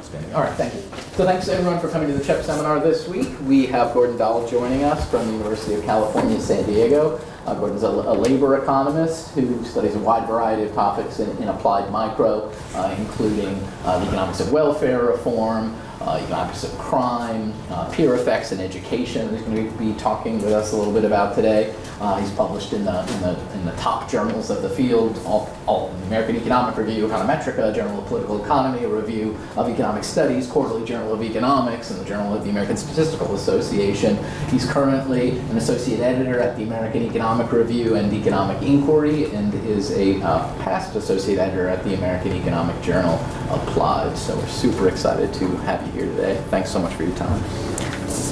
Outstanding. All right, thank you. So thanks everyone for coming to the CHEP seminar this week. We have Gordon Dahl joining us from the University of California, San Diego. Gordon's a labor economist who studies a wide variety of topics in applied micro, including the economics of welfare reform, economics of crime, peer effects in education. He's going to be talking with us a little bit about today. He's published in the top journals of the field, all the American Economic Review, Econometrica, Journal of Political Economy, a Review of Economic Studies, Quarterly Journal of Economics, and the Journal of the American Statistical Association. He's currently an associate editor at the American Economic Review and Economic Inquiry, and is a past associate editor at the American Economic Journal Applied. So we're super excited to have you here today. Thanks so much for your time.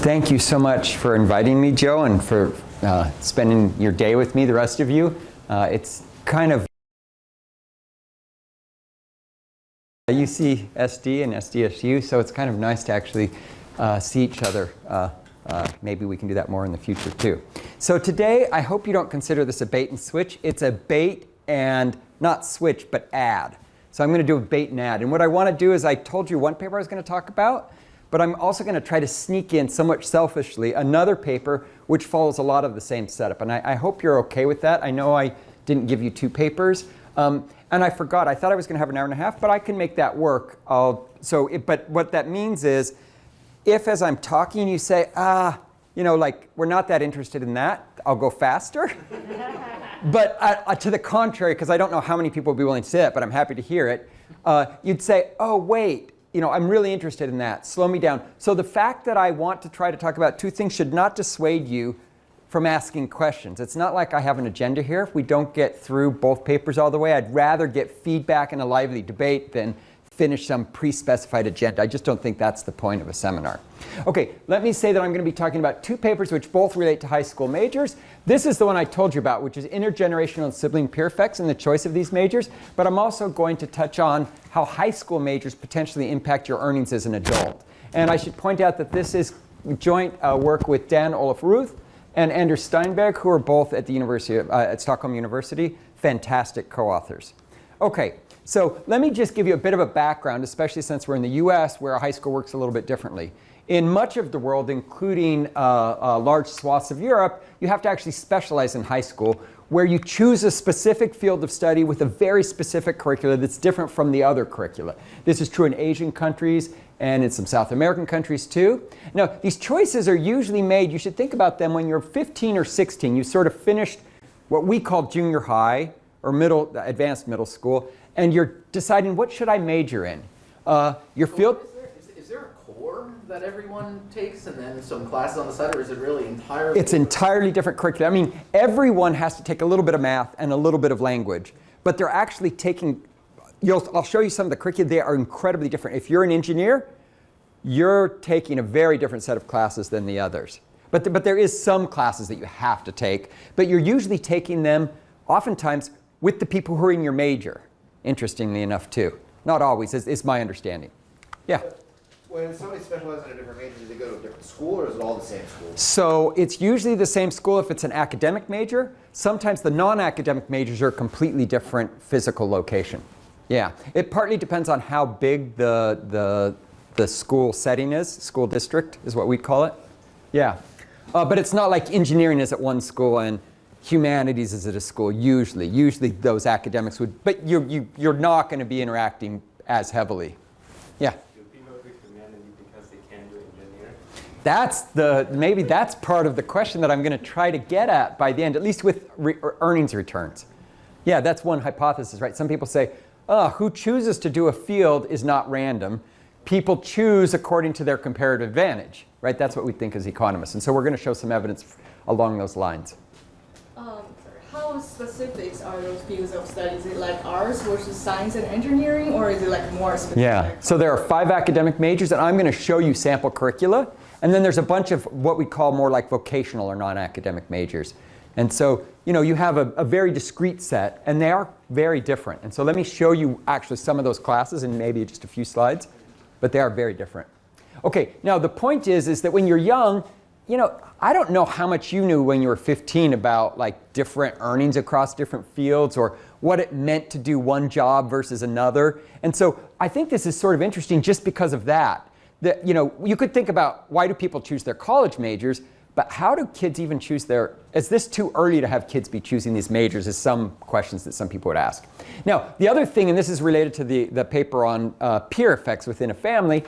Thank you so much for inviting me, Joe, and for spending your day with me, the rest of you. It's kind of UCSD and SDSU, so it's kind of nice to actually see each other. Maybe we can do that more in the future too. So today, I hope you don't consider this a bait and switch. It's a bait and not switch, but add. So I'm going to do a bait and add. And what I want to do is, I told you one paper I was going to talk about, but I'm also going to try to sneak in, somewhat selfishly, another paper which follows a lot of the same setup. And I hope you're okay with that. I know I didn't give you two papers. And I forgot. I thought I was going to have an hour and a half, but I can make that work. But what that means is, if as I'm talking you say, like, we're not that interested in that, I'll go faster. But to the contrary, because I don't know how many people will be willing to say it, but I'm happy to hear it, you'd say, oh, wait. I'm really interested in that. Slow me down. So the fact that I want to try to talk about two things should not dissuade you from asking questions. It's not like I have an agenda here. If we don't get through both papers all the way, I'd rather get feedback and a lively debate than finish some pre-specified agenda. I just don't think that's the point of a seminar. Okay, let me say that I'm going to be talking about two papers which both relate to high school majors. This is the one I told you about, which is Intergenerational and Sibling Peer Effects and the choice of these majors. But I'm also going to touch on how high school majors potentially impact your earnings as an adult. And I should point out that this is joint work with Dan Olof Ruth and Anders Steinberg, who are both at the University at Stockholm University, fantastic co-authors. Okay. So let me just give you a bit of a background, especially since we're in the US, where a high school works a little bit differently. In much of the world, including large swaths of Europe, you have to actually specialize in high school, where you choose a specific field of study with a very specific curricula that's different from the other curricula. This is true in Asian countries and in some South American countries too. Now, these choices are usually made, you should think about them when you're 15 or 16. You sort of finished what we call junior high or advanced middle school, and you're deciding, what should I major in? Your field. Is there a core that everyone takes and then some classes on the side, or is it really entirely? It's entirely different curriculum. I mean, everyone has to take a little bit of math and a little bit of language, but they're actually taking, I'll show you some of the curricula. They are incredibly different. If you're an engineer, you're taking a very different set of classes than the others. But there is some classes that you have to take, but you're usually taking them oftentimes with the people who are in your major. Interestingly enough, too. Not always, is my understanding. Yeah? When somebody specializes in a different major, do they go to a different school, or is it all the same school? So it's usually the same school if it's an academic major. Sometimes the non-academic majors are a completely different physical location. Yeah. It partly depends on how big the school setting is. School district is what we call it. Yeah. But it's not like engineering is at one school and humanities is at a school, usually. Usually those academics would, but you're not going to be interacting as heavily. Yeah? Do people do humanities because they can't do engineering? Maybe that's part of the question that I'm going to try to get at by the end, at least with earnings returns. Yeah, that's one hypothesis, right? Some people say, who chooses to do a field is not random. People choose according to their comparative advantage, right? That's what we think as economists. And so we're going to show some evidence along those lines. How specific are those fields of study? Is it like arts versus science and engineering, or is it like more specific? Yeah, so there are 5 academic majors, and I'm going to show you sample curricula. And then there's a bunch of what we call more like vocational or non-academic majors. And so, you have a very discrete set, and they are very different. And so let me show you actually some of those classes in maybe just a few slides, but they are very different. Okay, now the point is that when you're young, I don't know how much you knew when you were 15 about like different earnings across different fields or what it meant to do one job versus another. And so I think this is sort of interesting just because of that. That, you could think about why do people choose their college majors, but how do kids even choose is this too early to have kids be choosing these majors is some questions that some people would ask. Now, the other thing, and this is related to the paper on peer effects within a family,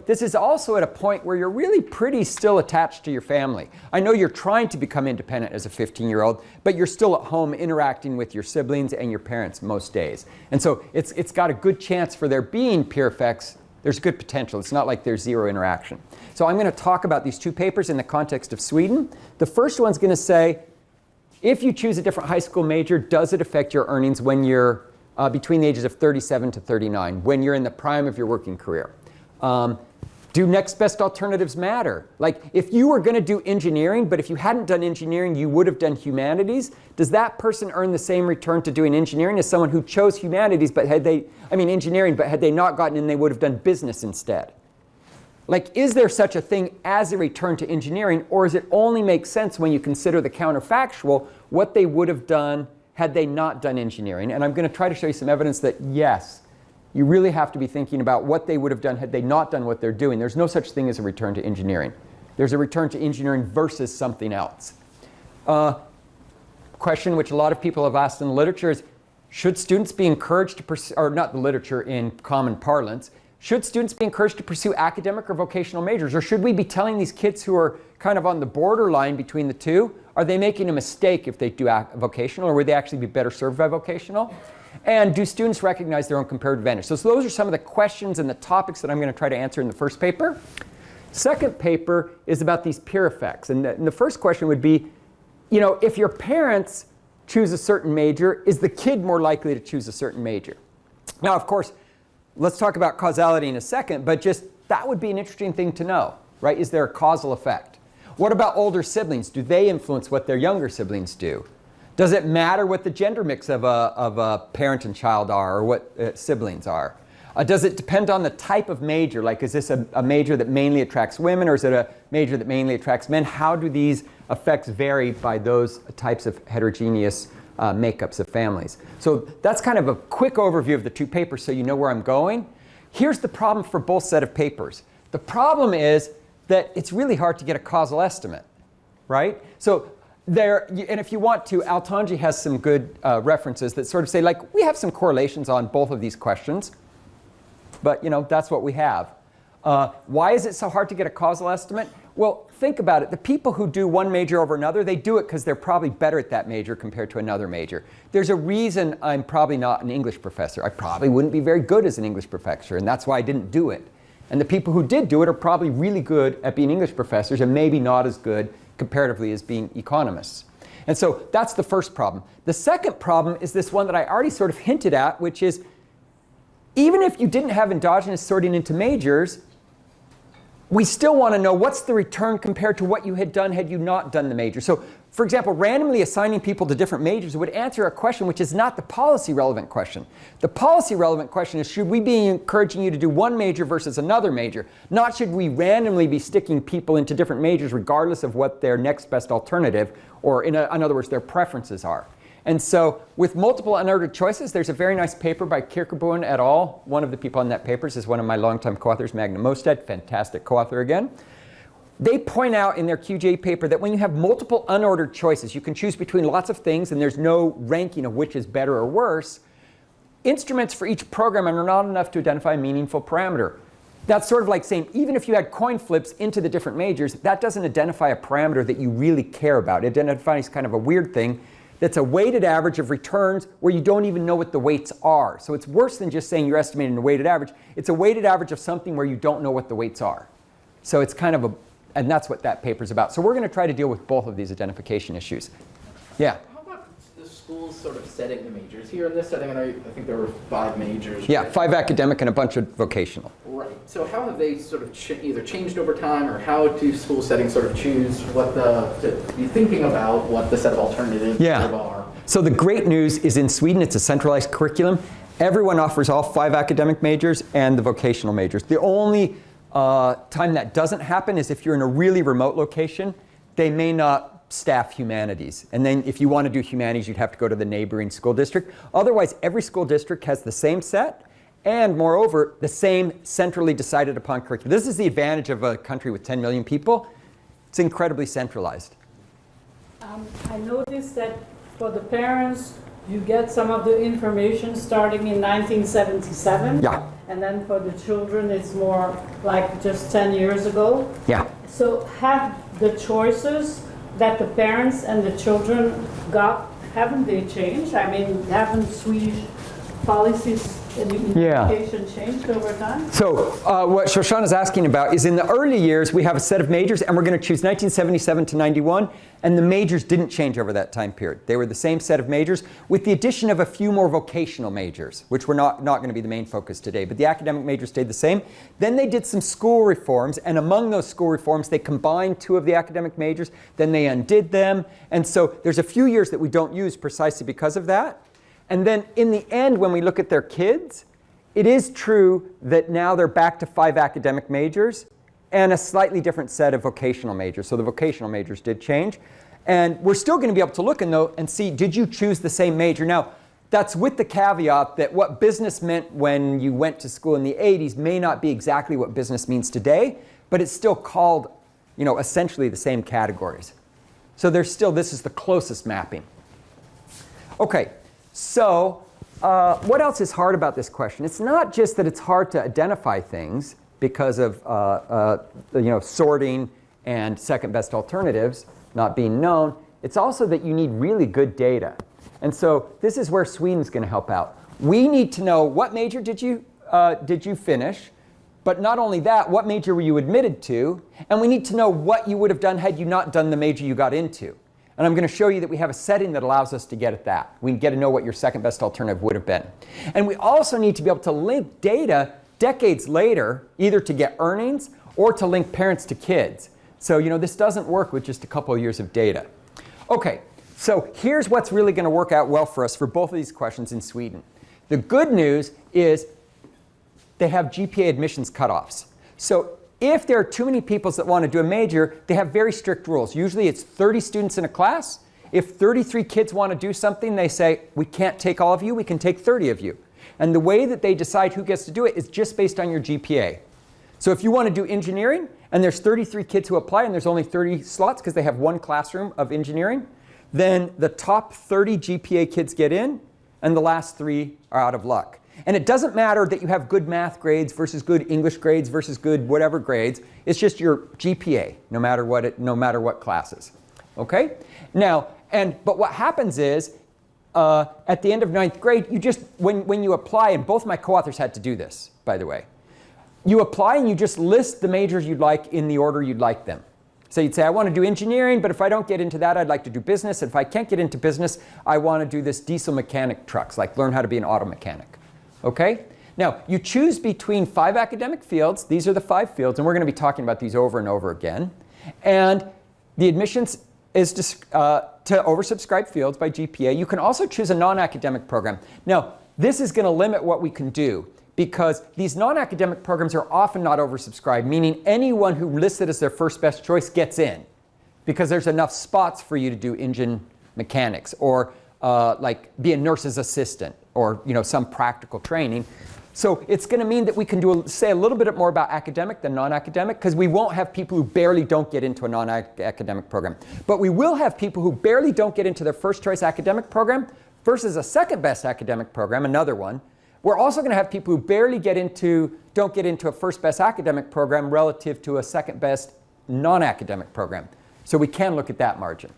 this is also at a point where you're really pretty still attached to your family. I know you're trying to become independent as a 15-year-old, but you're still at home interacting with your siblings and your parents most days. And so it's got a good chance for there being peer effects. There's good potential. It's not like there's zero interaction. So I'm going to talk about these two papers in the context of Sweden. The first one's going to say, if you choose a different high school major, does it affect your earnings when you're between the ages of 37 to 39, when you're in the prime of your working career? Do next best alternatives matter? Like if you were going to do engineering, but if you hadn't done engineering, you would have done humanities. Does that person earn the same return to doing engineering as someone who chose humanities, but engineering, but had they not gotten in, they would have done business instead? Like, is there such a thing as a return to engineering, or does it only make sense when you consider the counterfactual, what they would have done had they not done engineering? And I'm going to try to show you some evidence that yes, you really have to be thinking about what they would have done had they not done what they're doing. There's no such thing as a return to engineering. There's a return to engineering versus something else. Question which a lot of people have asked in the literature is, should students be encouraged to pursue, or not the literature in common parlance, should students be encouraged to pursue academic or vocational majors? Or should we be telling these kids who are kind of on the borderline between the two, are they making a mistake if they do vocational, or would they actually be better served by vocational? And do students recognize their own comparative advantage? So those are some of the questions and the topics that I'm going to try to answer in the first paper. Second paper is about these peer effects. And the first question would be, if your parents choose a certain major, is the kid more likely to choose a certain major? Now, of course, let's talk about causality in a second, but just that would be an interesting thing to know, right? Is there a causal effect? What about older siblings? Do they influence what their younger siblings do? Does it matter what the gender mix of a parent and child are, or what siblings are? Does it depend on the type of major? Like, is this a major that mainly attracts women, or is it a major that mainly attracts men? How do these effects vary by those types of heterogeneous makeups of families? So that's kind of a quick overview of the two papers so you know where I'm going. Here's the problem for both set of papers. The problem is that it's really hard to get a causal estimate, right? So and if you want to, Altanji has some good references that sort of say, like, we have some correlations on both of these questions, but that's what we have. Why is it so hard to get a causal estimate? Well, think about it. The people who do one major over another, they do it because they're probably better at that major compared to another major. There's a reason I'm probably not an English professor. I probably wouldn't be very good as an English professor, and that's why I didn't do it. And the people who did do it are probably really good at being English professors and maybe not as good comparatively as being economists. And so that's the first problem. The second problem is this one that I already sort of hinted at, which is even if you didn't have endogenous sorting into majors, we still want to know what's the return compared to what you had done had you not done the major. So, for example, randomly assigning people to different majors would answer a question which is not the policy relevant question. The policy relevant question is, should we be encouraging you to do one major versus another major? Not should we randomly be sticking people into different majors regardless of what their next best alternative, or in other words, their preferences are. And so with multiple unordered choices, there's a very nice paper by Kirkeboen et al. One of the people on that paper is one of my longtime co-authors, Magna Mosted, fantastic co-author again. They point out in their QJ paper that when you have multiple unordered choices, you can choose between lots of things and there's no ranking of which is better or worse. Instruments for each program are not enough to identify a meaningful parameter. That's sort of like saying, even if you had coin flips into the different majors, that doesn't identify a parameter that you really care about. It identifies kind of a weird thing that's a weighted average of returns where you don't even know what the weights are. So it's worse than just saying you're estimating a weighted average. It's a weighted average of something where you don't know what the weights are. So it's kind of and that's what that paper's about. So we're going to try to deal with both of these identification issues. Yeah? How about the schools sort of setting the majors? Here in this setting, I think there were 5 majors. Yeah, right? 5 academic and a bunch of vocational. Right. So how have they sort of either changed over time, or how do school settings sort of choose to be thinking about what the set of alternatives sort of are? So the great news is in Sweden, it's a centralized curriculum. Everyone offers all 5 academic majors and the vocational majors. The only time that doesn't happen is if you're in a really remote location, they may not staff humanities. And then if you want to do humanities, you'd have to go to the neighboring school district. Otherwise, every school district has the same set and, moreover, the same centrally decided upon curriculum. This is the advantage of a country with 10 million people. It's incredibly centralized. I noticed that for the parents, you get some of the information starting in 1977. Yeah. And then for the children, it's more like just 10 years ago. Yeah. So have the choices that the parents and the children got, haven't they changed? I mean, haven't Swedish policies in education changed over time? So what Shoshana is asking about is in the early years, we have a set of majors, and we're going to choose 1977 to 91, and the majors didn't change over that time period. They were the same set of majors with the addition of a few more vocational majors, which were not going to be the main focus today, but the academic majors stayed the same. Then they did some school reforms, and among those school reforms, they combined two of the academic majors, then they undid them, and so there's a few years that we don't use precisely because of that. And then in the end, when we look at their kids, it is true that now they're back to 5 academic majors and a slightly different set of vocational majors. So the vocational majors did change. And we're still going to be able to look and see, did you choose the same major? Now, that's with the caveat that what business meant when you went to school in the 80s may not be exactly what business means today, but it's still called, essentially the same categories. So there's still, this is the closest mapping. Okay. So what else is hard about this question? It's not just that it's hard to identify things because of sorting and second best alternatives not being known. It's also that you need really good data. And so this is where Sweden's going to help out. We need to know what major did you finish, but not only that, what major were you admitted to, and we need to know what you would have done had you not done the major you got into. And I'm going to show you that we have a setting that allows us to get at that. We get to know what your second best alternative would have been. And we also need to be able to link data decades later, either to get earnings or to link parents to kids. So this doesn't work with just a couple of years of data. Okay, so here's what's really going to work out well for us for both of these questions in Sweden. The good news is they have GPA admissions cutoffs. So if there are too many people that want to do a major, they have very strict rules. Usually it's 30 students in a class. If 33 kids want to do something, they say, we can't take all of you, we can take 30 of you. And the way that they decide who gets to do it is just based on your GPA. So if you want to do engineering, and there's 33 kids who apply, and there's only 30 slots because they have one classroom of engineering, then the top 30 GPA kids get in, and the last 3 are out of luck. And it doesn't matter that you have good math grades versus good English grades versus good whatever grades. It's just your GPA, no matter what classes. Okay? Now, but what happens is, at the end of 9th grade, you just, when you apply, and both my co-authors had to do this, by the way, you apply and you just list the majors you'd like in the order you'd like them. So you'd say, I want to do engineering, but if I don't get into that, I'd like to do business. And if I can't get into business, I want to do this diesel mechanic trucks, like learn how to be an auto mechanic. Okay? Now, you choose between 5 academic fields. These are the 5 fields, and we're going to be talking about these over and over again. And the admissions is to oversubscribed fields by GPA. You can also choose a non-academic program. Now, this is going to limit what we can do because these non-academic programs are often not oversubscribed, meaning anyone who lists it as their first best choice gets in because there's enough spots for you to do engine mechanics or like be a nurse's assistant or some practical training. So it's going to mean that we can say a little bit more about academic than non-academic because we won't have people who barely don't get into a non-academic program. But we will have people who barely don't get into their first choice academic program versus a second best academic program, another one. We're also going to have people who barely don't get into a first best academic program relative to a second best non-academic program. So we can look at that margin.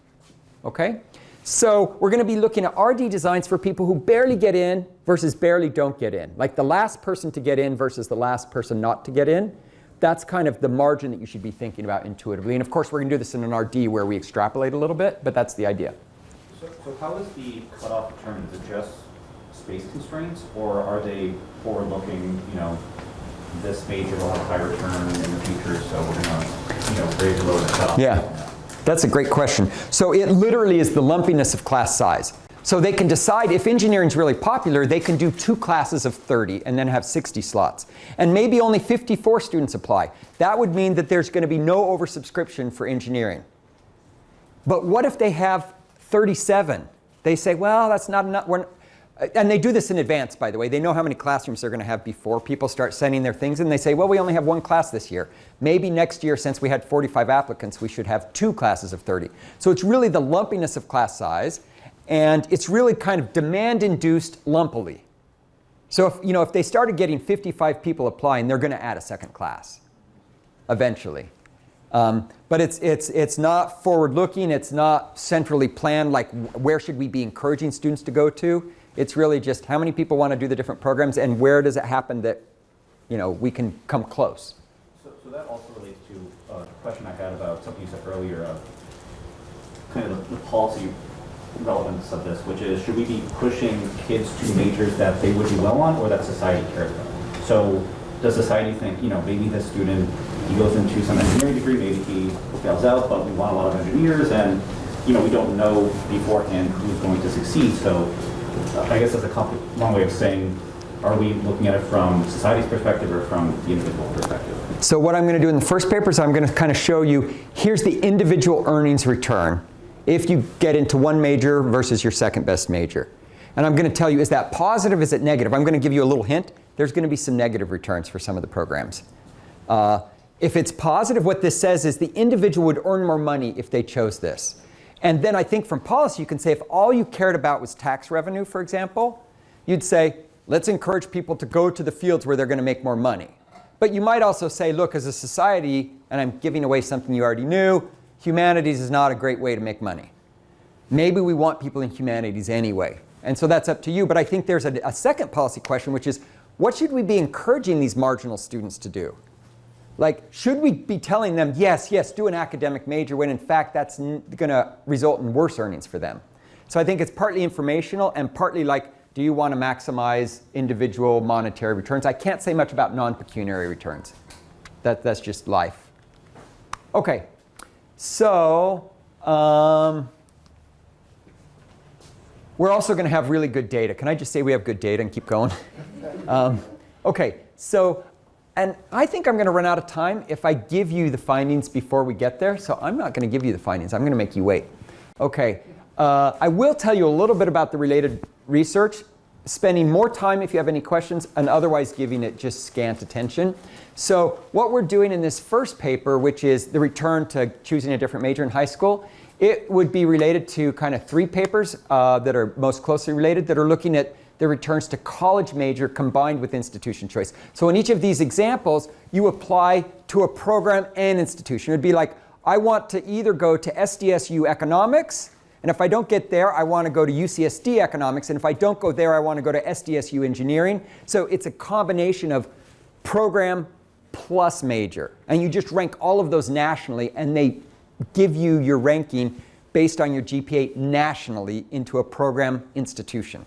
Okay? So we're going to be looking at RD designs for people who barely get in versus barely don't get in. Like the last person to get in versus the last person not to get in. That's kind of the margin that you should be thinking about intuitively. And of course, we're going to do this in an RD where we extrapolate a little bit, but that's the idea. So how is the cutoff determined? Is it just space constraints, or are they forward-looking, this major will have high return in the future, so we're going to raise the cutoff? Yeah. That's a great question. So it literally is the lumpiness of class size. So they can decide if engineering is really popular, they can do 2 classes of 30 and then have 60 slots. And maybe only 54 students apply. That would mean that there's going to be no oversubscription for engineering. But what if they have 37? They say, well, that's not enough. And they do this in advance, by the way. They know how many classrooms they're going to have before people start sending their things. And they say, well, we only have 1 class this year. Maybe next year, since we had 45 applicants, we should have 2 classes of 30. So it's really the lumpiness of class size. And it's really kind of demand-induced lumpily. So if they started getting 55 people applying, they're going to add a second class eventually. But it's not forward-looking. It's not centrally planned, like where should we be encouraging students to go to. It's really just how many people want to do the different programs and where does it happen that we can come close. So that also relates to a question I had about something you said earlier of kind of the policy relevance of this, which is should we be pushing kids to majors that they would do well on or that society cares about? So does society think, maybe this student, he goes into some engineering degree, maybe he fails out, but we want a lot of engineers and we don't know beforehand who's going to succeed. So I guess that's a long way of saying, are we looking at it from society's perspective or from the individual perspective? So what I'm going to do in the first paper is I'm going to kind of show you, here's the individual earnings return if you get into one major versus your second best major. And I'm going to tell you, is that positive, is it negative? I'm going to give you a little hint. There's going to be some negative returns for some of the programs. If it's positive, what this says is the individual would earn more money if they chose this. And then I think from policy, you can say if all you cared about was tax revenue, for example, you'd say, let's encourage people to go to the fields where they're going to make more money. But you might also say, look, as a society, and I'm giving away something you already knew, humanities is not a great way to make money. Maybe we want people in humanities anyway. And so that's up to you. But I think there's a second policy question, which is, what should we be encouraging these marginal students to do? Like, should we be telling them, yes, do an academic major, when in fact that's going to result in worse earnings for them? So I think it's partly informational and partly like, do you want to maximize individual monetary returns? I can't say much about non-pecuniary returns. That's just life. Okay, so we're also going to have really good data. Can I just say we have good data and keep going? Okay, so, and I think I'm going to run out of time if I give you the findings before we get there. So I'm not going to give you the findings. I'm going to make you wait. Okay, I will tell you a little bit about the related research, spending more time if you have any questions, and otherwise giving it just scant attention. So what we're doing in this first paper, which is the return to choosing a different major in high school, it would be related to kind of 3 papers that are most closely related that are looking at the returns to college major combined with institution choice. So in each of these examples, you apply to a program and institution. It would be like, I want to either go to SDSU economics, and if I don't get there, I want to go to UCSD economics, and if I don't go there, I want to go to SDSU engineering. So it's a combination of program plus major. And you just rank all of those nationally, and they give you your ranking based on your GPA nationally into a program institution.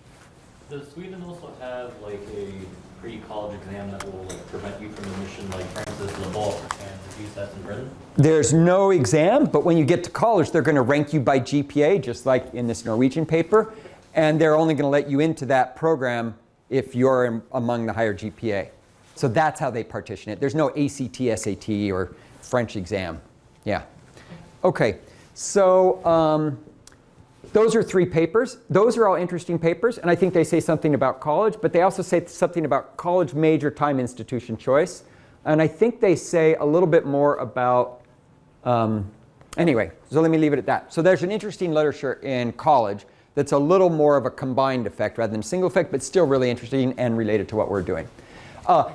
Does Sweden also have like a pre-college exam that will prevent you from admission, like for instance, the Dahl and GSAT in Britain? There's no exam, but when you get to college, they're going to rank you by GPA, just like in this Norwegian paper, and they're only going to let you into that program if you're among the higher GPA. So that's how they partition it. There's no ACT, SAT, or French exam. Yeah. Okay, so those are 3 papers. Those are all interesting papers, and I think they say something about college, but they also say something about college major time institution choice. And I think they say a little bit more about, anyway, so let me leave it at that. So there's an interesting literature in college that's a little more of a combined effect rather than single effect, but still really interesting and related to what we're doing.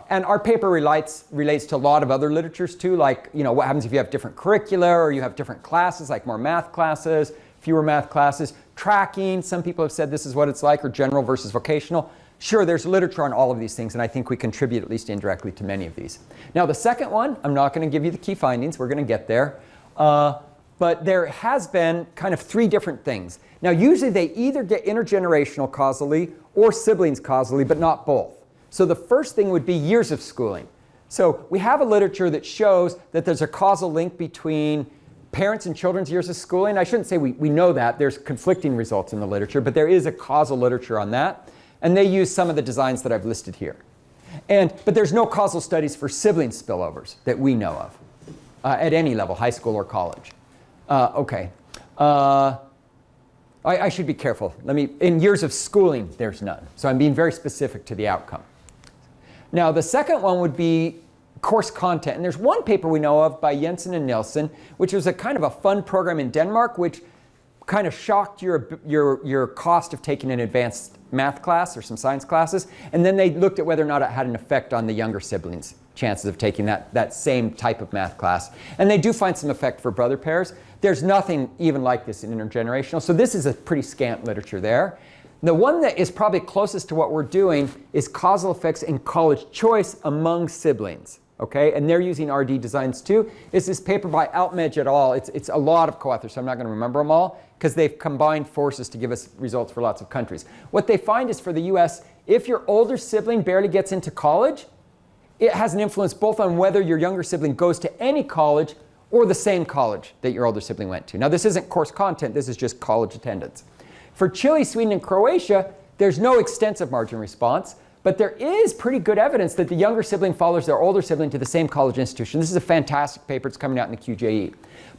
And our paper relates to a lot of other literatures too, like, what happens if you have different curricula or you have different classes, like more math classes, fewer math classes, tracking. Some people have said this is what it's like, or general versus vocational. Sure, there's literature on all of these things, and I think we contribute at least indirectly to many of these. Now, the second one, I'm not going to give you the key findings. We're going to get there. But there has been kind of 3 different things. Now, usually they either get intergenerational causally or siblings causally, but not both. So the first thing would be years of schooling. So we have a literature that shows that there's a causal link between parents and children's years of schooling. I shouldn't say we know that. There's conflicting results in the literature, but there is a causal literature on that. And they use some of the designs that I've listed here. But there's no causal studies for sibling spillovers that we know of at any level, high school or college. Okay. I should be careful. In years of schooling, there's none. So I'm being very specific to the outcome. Now, the second one would be course content. And there's one paper we know of by Jensen and Nielsen, which was a kind of a fun program in Denmark, which kind of shocked your cost of taking an advanced math class or some science classes. And then they looked at whether or not it had an effect on the younger siblings' chances of taking that same type of math class. And they do find some effect for brother pairs. There's nothing even like this in intergenerational. So this is a pretty scant literature there. The one that is probably closest to what we're doing is causal effects in college choice among siblings. Okay, and they're using RD designs too. It's this paper by Altmedge et al. It's a lot of co-authors, so I'm not going to remember them all, because they've combined forces to give us results for lots of countries. What they find is for the US, if your older sibling barely gets into college, it has an influence both on whether your younger sibling goes to any college or the same college that your older sibling went to. Now, this isn't course content, this is just college attendance. For Chile, Sweden, and Croatia, there's no extensive margin response, but there is pretty good evidence that the younger sibling follows their older sibling to the same college institution. This is a fantastic paper. It's coming out in the QJE.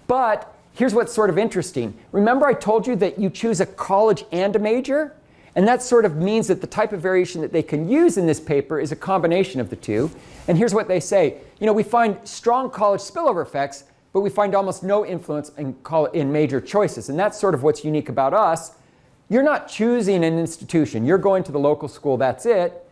But here's what's sort of interesting. Remember I told you that you choose a college and a major? And that sort of means that the type of variation that they can use in this paper is a combination of the two. And here's what they say. You know, we find strong college spillover effects, but we find almost no influence in major choices. And that's sort of what's unique about us. You're not choosing an institution. You're going to the local school, that's it.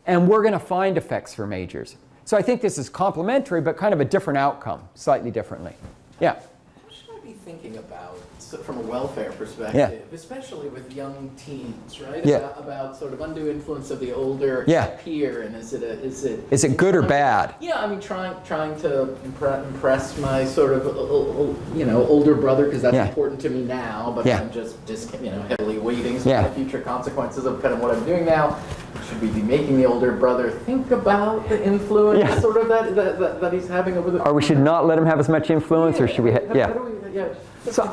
And we're going to find effects for majors. So I think this is complementary, but kind of a different outcome, slightly differently. Yeah? What should I be thinking about from a welfare perspective, especially with young teens, right? About sort of undue influence of the older peer, and is it good or bad? Yeah, I mean, trying to impress my sort of older brother, because that's important to me now, but I'm just heavily weighting some of the future consequences of kind of what I'm doing now. Should we be making the older brother think about the influence sort of that he's having over the... Or we should not let him have as much influence, or should we... So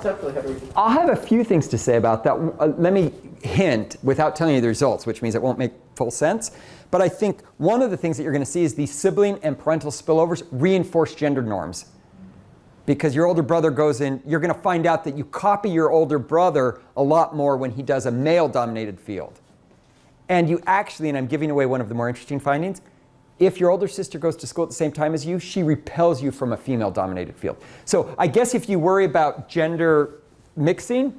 I'll have a few things to say about that. Let me hint, without telling you the results, which means it won't make full sense. But I think one of the things that you're going to see is these sibling and parental spillovers reinforce gender norms. Because your older brother goes in, you're going to find out that you copy your older brother a lot more when he does a male-dominated field. And you actually, and I'm giving away one of the more interesting findings, if your older sister goes to school at the same time as you, she repels you from a female-dominated field. So I guess if you worry about gender mixing,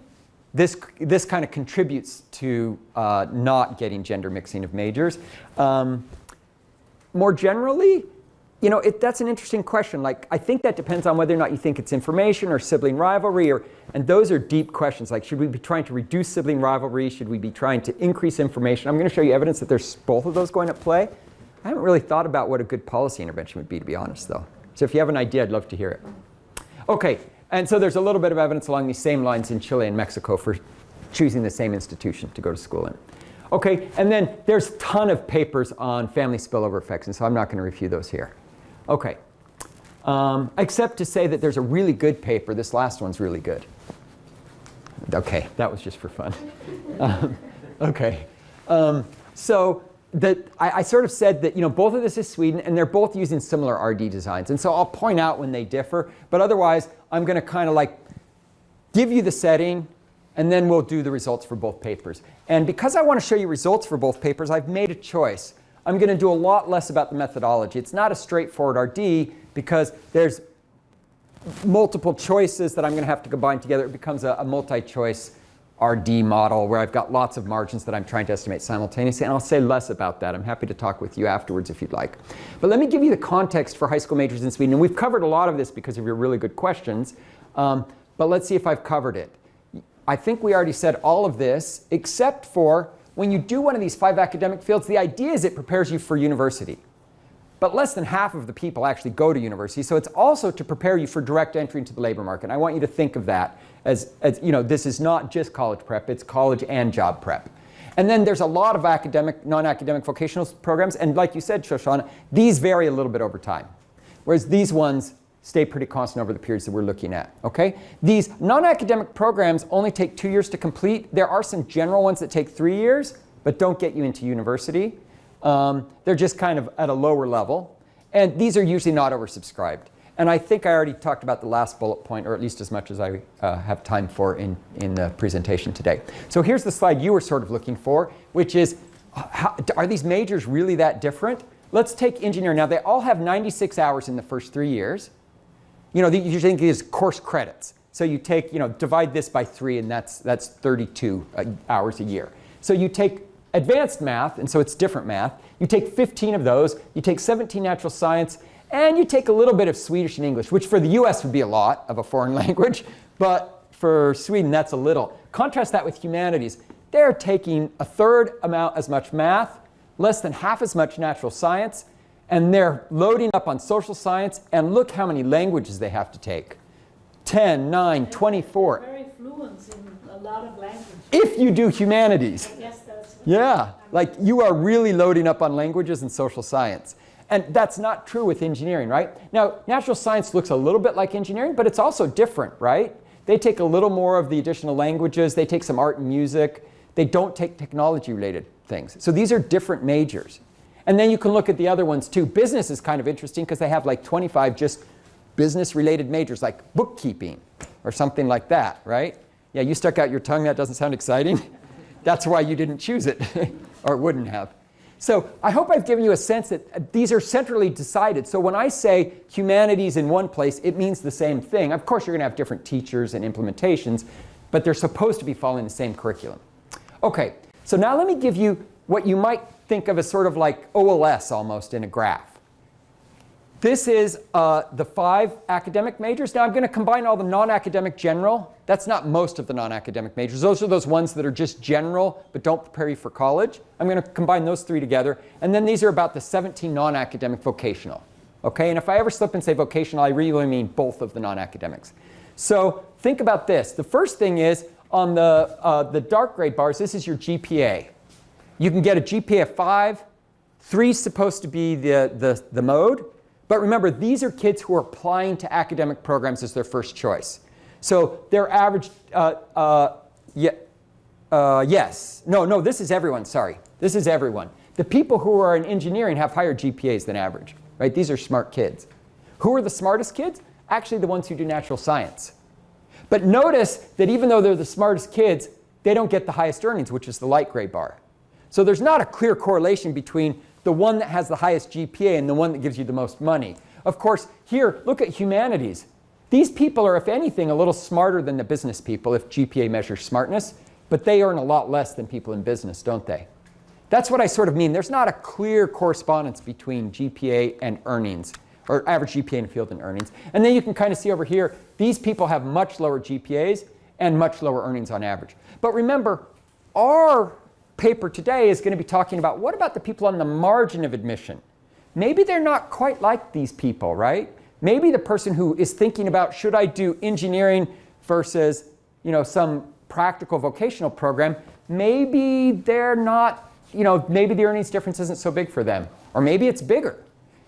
this kind of contributes to not getting gender mixing of majors. More generally, that's an interesting question. Like, I think that depends on whether or not you think it's information or sibling rivalry, and those are deep questions. Like, should we be trying to reduce sibling rivalry? Should we be trying to increase information? I'm going to show you evidence that there's both of those going at play. I haven't really thought about what a good policy intervention would be, to be honest, though. So if you have an idea, I'd love to hear it. Okay, and so there's a little bit of evidence along these same lines in Chile and Mexico for choosing the same institution to go to school in. Okay, and then there's a ton of papers on family spillover effects, and so I'm not going to review those here. Okay, except to say that there's a really good paper. This last one's really good. Okay, that was just for fun. So I sort of said that both of this is Sweden, and they're both using similar RD designs. And so I'll point out when they differ, but otherwise I'm going to kind of like give you the setting, and then we'll do the results for both papers. And because I want to show you results for both papers, I've made a choice. I'm going to do a lot less about the methodology. It's not a straightforward RD because there's multiple choices that I'm going to have to combine together. It becomes a multi-choice RD model where I've got lots of margins that I'm trying to estimate simultaneously, and I'll say less about that. I'm happy to talk with you afterwards if you'd like. But let me give you the context for high school majors in Sweden. And we've covered a lot of this because of your really good questions, but let's see if I've covered it. I think we already said all of this, except for when you do one of these 5 academic fields, the idea is it prepares you for university. But less than half of the people actually go to university, so it's also to prepare you for direct entry into the labor market. And I want you to think of that as this is not just college prep, it's college and job prep. And then there's a lot of academic, non-academic vocational programs, and like you said, Shoshana, these vary a little bit over time. Whereas these ones stay pretty constant over the periods that we're looking at, okay? These non-academic programs only take 2 years to complete. There are some general ones that take 3 years, but don't get you into university. They're just kind of at a lower level. And these are usually not oversubscribed. And I think I already talked about the last bullet point, or at least as much as I have time for in the presentation today. So here's the slide you were sort of looking for, which is, are these majors really that different? Let's take engineering. Now, they all have 96 hours in the first 3 years. You know, you think these course credits. So you take, divide this by 3, and that's 32 hours a year. So you take advanced math, and so it's different math. You take 15 of those. You take 17 natural science, and you take a little bit of Swedish and English, which for the US would be a lot of a foreign language, but for Sweden, that's a little. Contrast that with humanities. They're taking a third amount as much math, less than half as much natural science, and they're loading up on social science, and look how many languages they have to take. 10, 9, 24. Very fluent in a lot of languages. If you do humanities. Yes, that's Yeah, like you are really loading up on languages and social science. And that's not true with engineering, right? Now, natural science looks a little bit like engineering, but it's also different, right? They take a little more of the additional languages. They take some art and music. They don't take technology-related things. So these are different majors. And then you can look at the other ones too. Business is kind of interesting because they have like 25 just business-related majors like bookkeeping or something like that, right? Yeah, you stuck out your tongue. That doesn't sound exciting. That's why you didn't choose it, or wouldn't have. So I hope I've given you a sense that these are centrally decided. So when I say humanities in one place, it means the same thing. Of course, you're going to have different teachers and implementations, but they're supposed to be following the same curriculum. Okay, so now let me give you what you might think of as sort of like OLS almost in a graph. This is the 5 academic majors. Now I'm going to combine all the non-academic general. That's not most of the non-academic majors. Those are those ones that are just general but don't prepare you for college. I'm going to combine those 3 together. And then these are about the 17 non-academic vocational. Okay, and if I ever slip and say vocational, I really mean both of the non-academics. So think about this. The first thing is on the dark gray bars, this is your GPA. You can get a GPA of 5. 3 is supposed to be the mode. But remember, these are kids who are applying to academic programs as their first choice. So their average, yes. No, this is everyone, sorry. This is everyone. The people who are in engineering have higher GPAs than average, right? These are smart kids. Who are the smartest kids? Actually, the ones who do natural science. But notice that even though they're the smartest kids, they don't get the highest earnings, which is the light gray bar. So there's not a clear correlation between the one that has the highest GPA and the one that gives you the most money. Of course, here, look at humanities. These people are, if anything, a little smarter than the business people if GPA measures smartness, but they earn a lot less than people in business, don't they? That's what I sort of mean. There's not a clear correspondence between GPA and earnings, or average GPA in a field and earnings. And then you can kind of see over here, these people have much lower GPAs and much lower earnings on average. But remember, our paper today is going to be talking about what about the people on the margin of admission? Maybe they're not quite like these people, right? Maybe the person who is thinking about should I do engineering versus, some practical vocational program, maybe they're not, maybe the earnings difference isn't so big for them, or maybe it's bigger.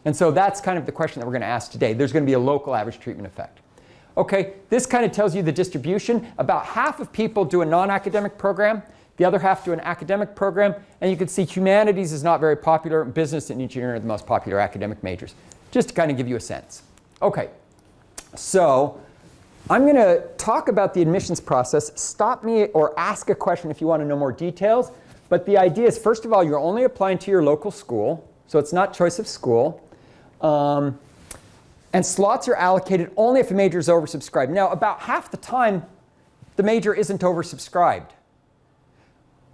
And so that's kind of the question that we're going to ask today. There's going to be a local average treatment effect. Okay, this kind of tells you the distribution. About half of people do a non-academic program. The other half do an academic program, and you can see humanities is not very popular. Business and engineering are the most popular academic majors, just to kind of give you a sense. Okay, so I'm going to talk about the admissions process. Stop me or ask a question if you want to know more details. But the idea is, first of all, you're only applying to your local school, so it's not choice of school. And slots are allocated only if a major is oversubscribed. Now, about half the time, the major isn't oversubscribed.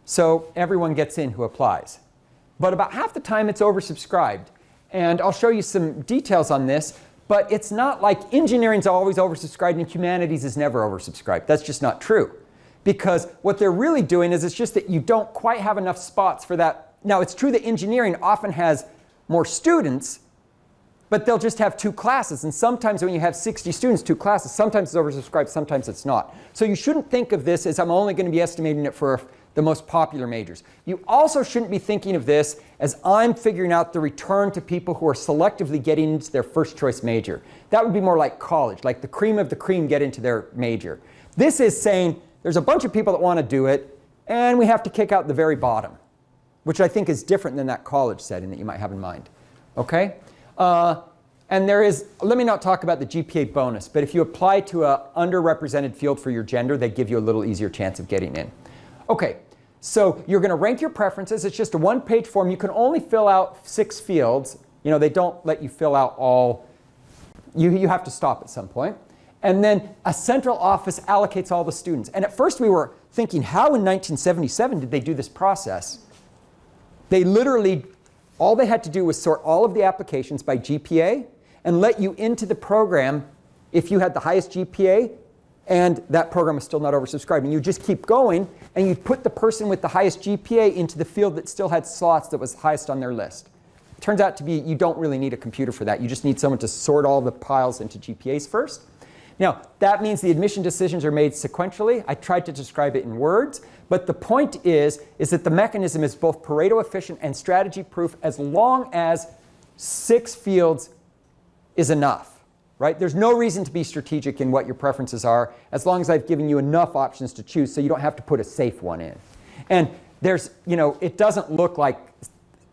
So everyone gets in who applies. But about half the time it's oversubscribed. And I'll show you some details on this. But it's not like engineering's always oversubscribed and humanities is never oversubscribed. That's just not true. Because what they're really doing is it's just that you don't quite have enough spots for that. Now, it's true that engineering often has more students, but they'll just have 2 classes. And sometimes when you have 60 students, 2 classes, sometimes it's oversubscribed, sometimes it's not. So you shouldn't think of this as I'm only going to be estimating it for the most popular majors. You also shouldn't be thinking of this as I'm figuring out the return to people who are selectively getting into their first choice major. That would be more like college, like the cream of the cream get into their major. This is saying there's a bunch of people that want to do it, and we have to kick out the very bottom, which I think is different than that college setting that you might have in mind. Okay? And there is, let me not talk about the GPA bonus, but if you apply to an underrepresented field for your gender, they give you a little easier chance of getting in. Okay, so you're going to rank your preferences. It's just a one-page form. You can only fill out 6 fields. You know, they don't let you fill out all. You have to stop at some point. And then a central office allocates all the students. And at first we were thinking, how in 1977 did they do this process? They literally, all they had to do was sort all of the applications by GPA and let you into the program if you had the highest GPA and that program was still not oversubscribed. And you just keep going, and you put the person with the highest GPA into the field that still had slots that was highest on their list. It turns out to be you don't really need a computer for that. You just need someone to sort all the piles into GPAs first. Now, that means the admission decisions are made sequentially. I tried to describe it in words. But the point is that the mechanism is both Pareto efficient and strategy proof as long as 6 fields is enough, right? There's no reason to be strategic in what your preferences are as long as I've given you enough options to choose so you don't have to put a safe one in. And there's, you know, it doesn't look like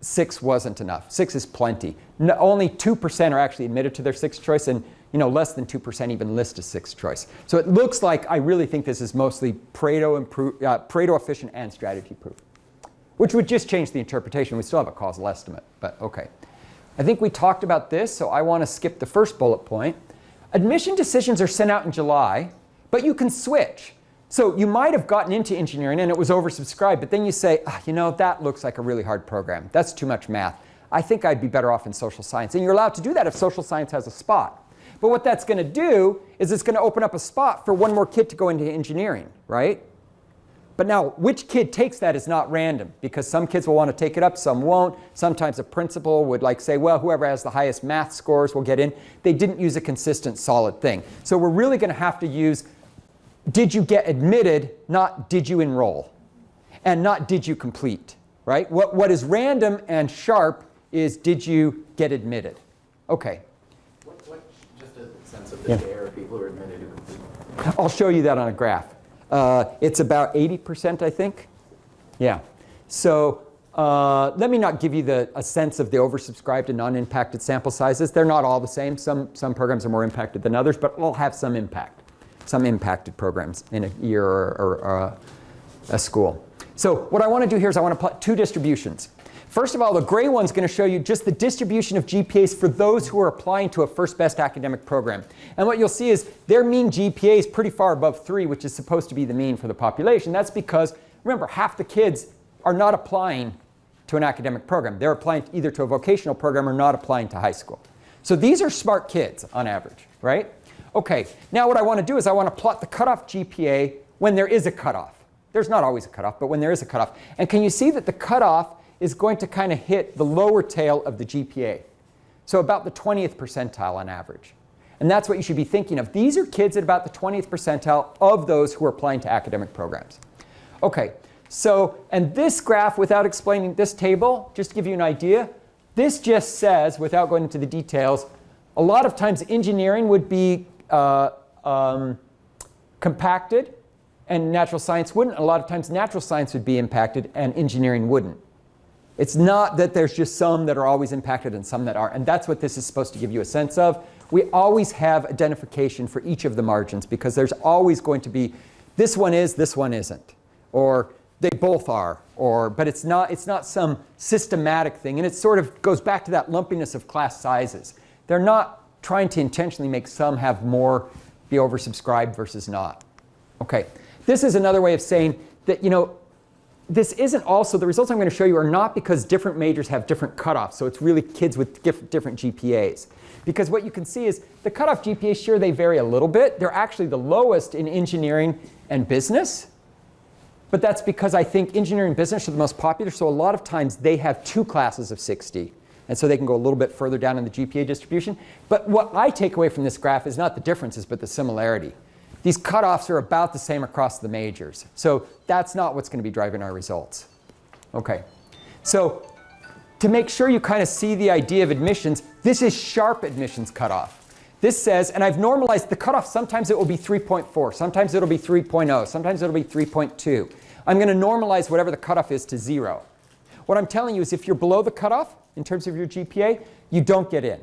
6 wasn't enough. 6 is plenty. No, only 2% are actually admitted to their 6th choice, and less than 2% even list a 6th choice. So it looks like I really think this is mostly Pareto efficient and strategy proof, which would just change the interpretation. We still have a causal estimate, but OK. I think we talked about this, so I want to skip the first bullet point. Admission decisions are sent out in July, but you can switch. So you might have gotten into engineering and it was oversubscribed, but then you say, that looks like a really hard program. That's too much math. I think I'd be better off in social science. And you're allowed to do that if social science has a spot. But what that's going to do is it's going to open up a spot for one more kid to go into engineering, right? But now, which kid takes that is not random, because some kids will want to take it up, some won't. Sometimes a principal would say, well, whoever has the highest math scores will get in. They didn't use a consistent, solid thing. So we're really going to have to use, did you get admitted, not did you enroll, and not did you complete, right? What is random and sharp is did you get admitted. OK. Just a sense of the share of people who are admitted to complete? I'll show you that on a graph. It's about 80%, I think. Yeah. So let me not give you a sense of the oversubscribed and non-impacted sample sizes. They're not all the same. Some programs are more impacted than others, but all have some impact. Some impacted programs in a year or a school. So what I want to do here is I want to plot 2 distributions. First of all, the gray one's going to show you just the distribution of GPAs for those who are applying to a first best academic program. And what you'll see is their mean GPA is pretty far above 3, which is supposed to be the mean for the population. That's because, remember, half the kids are not applying to an academic program. They're applying either to a vocational program or not applying to high school. So these are smart kids on average, right? OK, now what I want to do is I want to plot the cutoff GPA when there is a cutoff. There's not always a cutoff, but when there is a cutoff. And can you see that the cutoff is going to kind of hit the lower tail of the GPA. So about the 20th percentile on average. And that's what you should be thinking of. These are kids at about the 20th percentile of those who are applying to academic programs. OK, so, and this graph, without explaining this table, just to give you an idea, this just says, without going into the details, a lot of times engineering would be compacted and natural science wouldn't. A lot of times natural science would be impacted and engineering wouldn't. It's not that there's just some that are always impacted and some that aren't. And that's what this is supposed to give you a sense of. We always have identification for each of the margins because there's always going to be this one is, this one isn't. Or they both are. But it's not some systematic thing. And it sort of goes back to that lumpiness of class sizes. They're not trying to intentionally make some have more be oversubscribed versus not. OK, this is another way of saying that, this isn't also, the results I'm going to show you are not because different majors have different cutoffs. So it's really kids with different GPAs. Because what you can see is the cutoff GPAs, sure, they vary a little bit. They're actually the lowest in engineering and business. But that's because I think engineering and business are the most popular. So a lot of times they have 2 classes of 60. And so they can go a little bit further down in the GPA distribution. But what I take away from this graph is not the differences, but the similarity. These cutoffs are about the same across the majors. So that's not what's going to be driving our results. Okay, so to make sure you kind of see the idea of admissions, this is sharp admissions cutoff. This says, and I've normalized the cutoff, sometimes it will be 3.4, sometimes it'll be 3.0, sometimes it'll be 3.2. I'm going to normalize whatever the cutoff is to 0. What I'm telling you is if you're below the cutoff in terms of your GPA, you don't get in.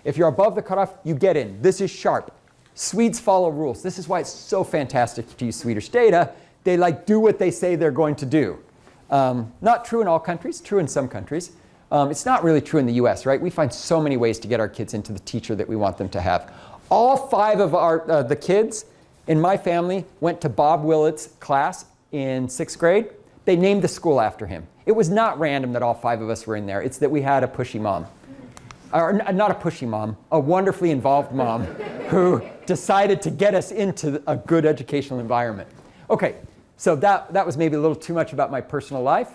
If you're above the cutoff, you get in. This is sharp. Swedes follow rules. This is why it's so fantastic to use Swedish data. They do what they say they're going to do. Not true in all countries, true in some countries. It's not really true in the US, right? We find so many ways to get our kids into the teacher that we want them to have. All 5 of the kids in my family went to Bob Willett's class in 6th grade. They named the school after him. It was not random that all 5 of us were in there. It's that we had a pushy mom. Or not a pushy mom, a wonderfully involved mom who decided to get us into a good educational environment. Okay, so that was maybe a little too much about my personal life.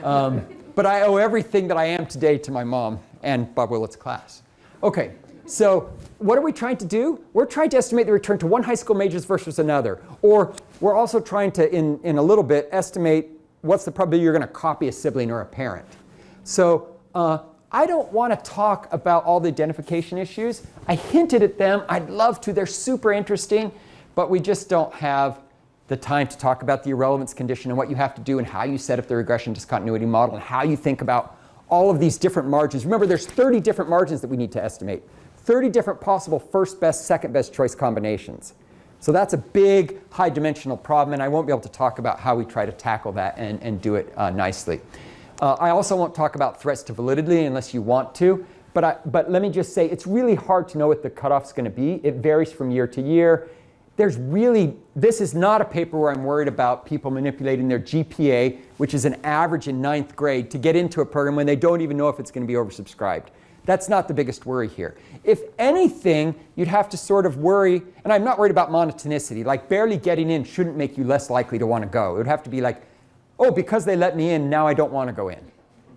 But I owe everything that I am today to my mom and Bob Willett's class. Okay, so what are we trying to do? We're trying to estimate the return to one high school majors versus another. Or we're also trying to, in a little bit, estimate what's the probability you're going to copy a sibling or a parent. So I don't want to talk about all the identification issues. I hinted at them. I'd love to. They're super interesting. But we just don't have the time to talk about the irrelevance condition and what you have to do and how you set up the regression discontinuity model and how you think about all of these different margins. Remember, there's 30 different margins that we need to estimate. 30 different possible first best, second best choice combinations. So that's a big high dimensional problem, and I won't be able to talk about how we try to tackle that and do it nicely. I also won't talk about threats to validity unless you want to, but let me just say it's really hard to know what the cutoff's going to be. It varies from year to year. This is not a paper where I'm worried about people manipulating their GPA, which is an average in 9th grade, to get into a program when they don't even know if it's going to be oversubscribed. That's not the biggest worry here. If anything, you'd have to sort of worry, and I'm not worried about monotonicity, like barely getting in shouldn't make you less likely to want to go. It would have to be like, oh, because they let me in, now I don't want to go in.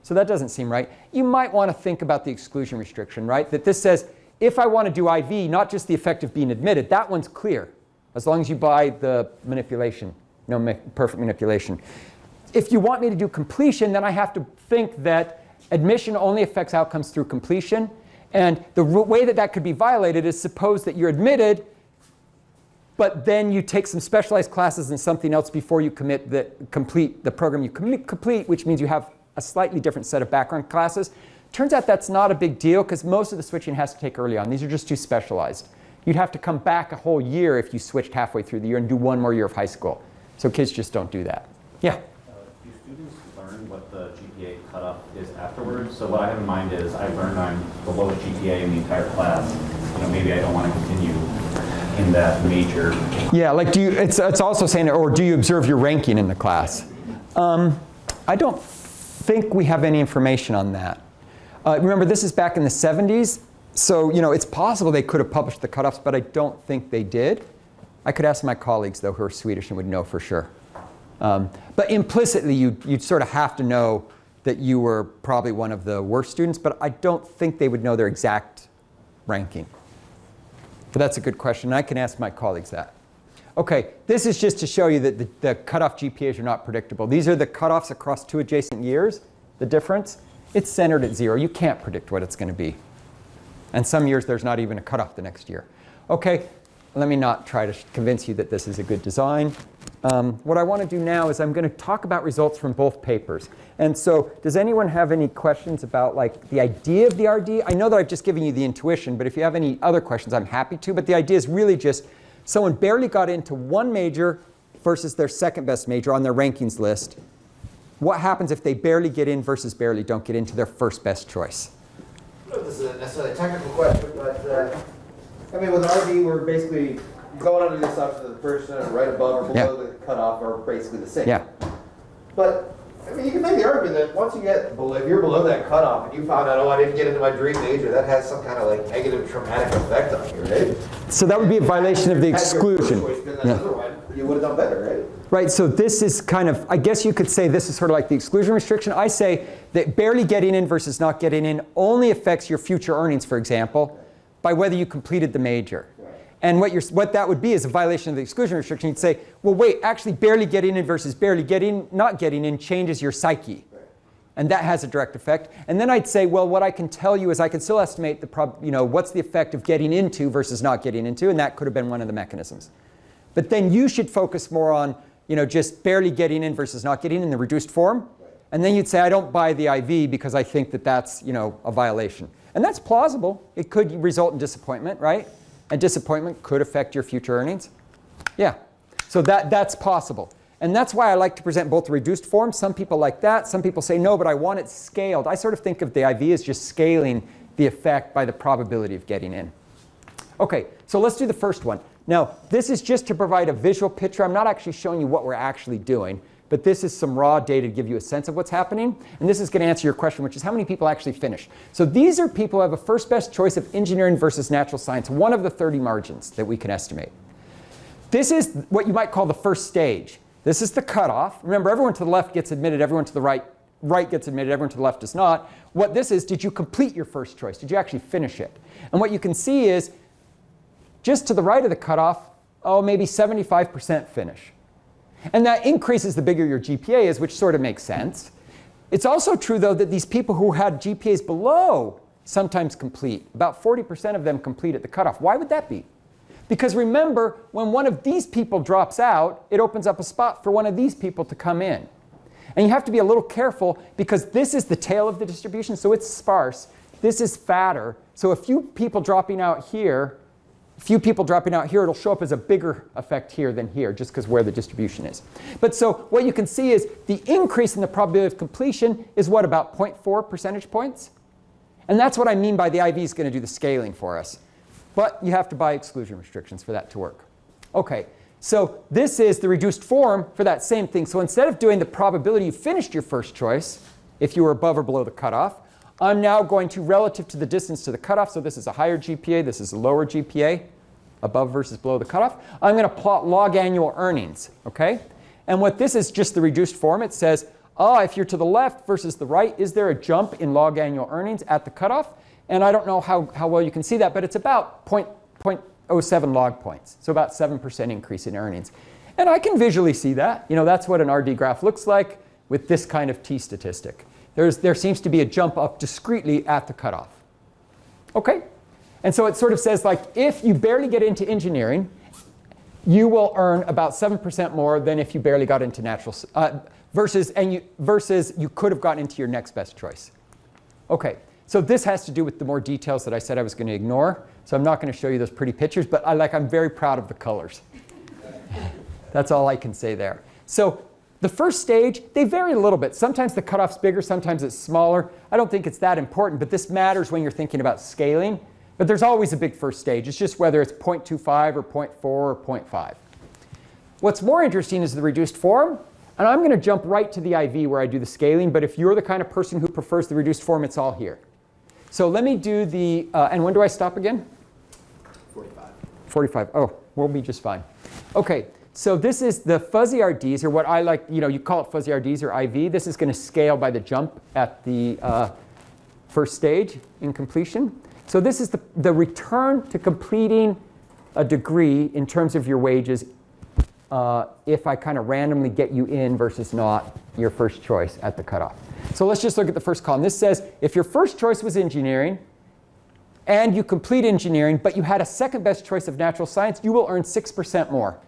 So that doesn't seem right. You might want to think about the exclusion restriction, right? That this says, if I want to do IV, not just the effect of being admitted, that one's clear, as long as you buy the manipulation, perfect manipulation. If you want me to do completion, then I have to think that admission only affects outcomes through completion. And the way that that could be violated is suppose that you're admitted, but then you take some specialized classes and something else before you complete the program you complete, which means you have a slightly different set of background classes. Turns out that's not a big deal because most of the switching has to take early on. These are just too specialized. You'd have to come back a whole year if you switched halfway through the year and do one more year of high school. So kids just don't do that. Yeah? Do students learn what the GPA cutoff is afterwards? So what I have in mind is I've learned I'm the lowest GPA in the entire class. Maybe I don't want to continue in that major. Yeah, like it's also saying, or do you observe your ranking in the class? I don't think we have any information on that. Remember, this is back in the 70s. So, it's possible they could have published the cutoffs, but I don't think they did. I could ask my colleagues, though, who are Swedish and would know for sure. But implicitly, you'd sort of have to know that you were probably one of the worst students, but I don't think they would know their exact ranking. But that's a good question, and I can ask my colleagues that. Okay, this is just to show you that the cutoff GPAs are not predictable. These are the cutoffs across 2 adjacent years, the difference. It's centered at 0. You can't predict what it's going to be. And some years there's not even a cutoff the next year. Okay, let me not try to convince you that this is a good design. What I want to do now is I'm going to talk about results from both papers. And so does anyone have any questions about the idea of the RD? I know that I've just given you the intuition, but if you have any other questions, I'm happy to. But the idea is really just someone barely got into one major versus their second best major on their rankings list. What happens if they barely get in versus barely don't get into their first best choice? I don't know if this isn't necessarily a technical question, but with RD, we're basically going under the assumption that the person right above or below the cutoff are basically the same. Yeah. But you can make the argument that once you get if you're below that cutoff and you found out, oh, I didn't get into my dream major, that has some kind of negative traumatic effect on you, right? So that would be a violation of the exclusion. You would have done better, right? Right, so this is kind of, I guess you could say this is sort of like the exclusion restriction. I say that barely getting in versus not getting in only affects your future earnings, for example, by whether you completed the major. And what that would be is a violation of the exclusion restriction. You'd say, well, wait, actually barely getting in versus barely not getting in changes your psyche. And that has a direct effect. And then I'd say, well, what I can tell you is I can still estimate what's the effect of getting into versus not getting into, and that could have been one of the mechanisms. But then you should focus more on just barely getting in versus not getting in the reduced form. And then you'd say, I don't buy the IV because I think that that's a violation. And that's plausible. It could result in disappointment, right? And disappointment could affect your future earnings. Yeah. So that's possible. And that's why I like to present both the reduced form. Some people like that. Some people say, no, but I want it scaled. I sort of think of the IV as just scaling the effect by the probability of getting in. OK, so let's do the first one. Now, this is just to provide a visual picture. I'm not actually showing you what we're actually doing. But this is some raw data to give you a sense of what's happening. And this is going to answer your question, which is how many people actually finish. So these are people who have a first best choice of engineering versus natural science, one of the 30 margins that we can estimate. This is what you might call the first stage. This is the cutoff. Remember, everyone to the left gets admitted, everyone to the right gets admitted, everyone to the left does not. What this is, did you complete your first choice? Did you actually finish it? And what you can see is, just to the right of the cutoff, maybe 75% finish. And that increases the bigger your GPA is, which sort of makes sense. It's also true, though, that these people who had GPAs below sometimes complete. About 40% of them complete at the cutoff. Why would that be? Because remember, when one of these people drops out, it opens up a spot for one of these people to come in. And you have to be a little careful because this is the tail of the distribution, so it's sparse. This is fatter. So a few people dropping out here, it'll show up as a bigger effect here than here, just because where the distribution is. But so what you can see is the increase in the probability of completion is what, about 0.4 percentage points? And that's what I mean by the IV is going to do the scaling for us. But you have to buy exclusion restrictions for that to work. OK, so this is the reduced form for that same thing. So instead of doing the probability you finished your first choice, if you were above or below the cutoff, I'm now going to, relative to the distance to the cutoff, so this is a higher GPA, this is a lower GPA, above versus below the cutoff, I'm going to plot log annual earnings. OK? And what this is just the reduced form. It says, if you're to the left versus the right, is there a jump in log annual earnings at the cutoff? And I don't know how well you can see that, but it's about 0.07 log points, so about 7% increase in earnings. And I can visually see that. That's what an RD graph looks like with this kind of t statistic. There seems to be a jump up discretely at the cutoff. OK? And so it sort of says, like, if you barely get into engineering, you will earn about 7% more than if you barely got into natural versus you could have gotten into your next best choice. OK. So this has to do with the more details that I said I was going to ignore. So I'm not going to show you those pretty pictures, but I'm very proud of the colors. That's all I can say there. So the first stage, they vary a little bit. Sometimes the cutoff's bigger, sometimes it's smaller. I don't think it's that important, but this matters when you're thinking about scaling. But there's always a big first stage. It's just whether it's 0.25 or 0.4 or 0.5. What's more interesting is the reduced form. And I'm going to jump right to the IV where I do the scaling. But if you're the kind of person who prefers the reduced form, it's all here. So let me do the, and when do I stop again? 45. 45. Oh, we'll be just fine. OK, so this is the fuzzy RDs, or what I like, you call it fuzzy RDs or IV. This is going to scale by the jump at the first stage in completion. So this is the return to completing a degree in terms of your wages if I kind of randomly get you in versus not your first choice at the cutoff. So let's just look at the first column. This says if your first choice was engineering and you complete engineering, but you had a second best choice of natural science, you will earn 6% more,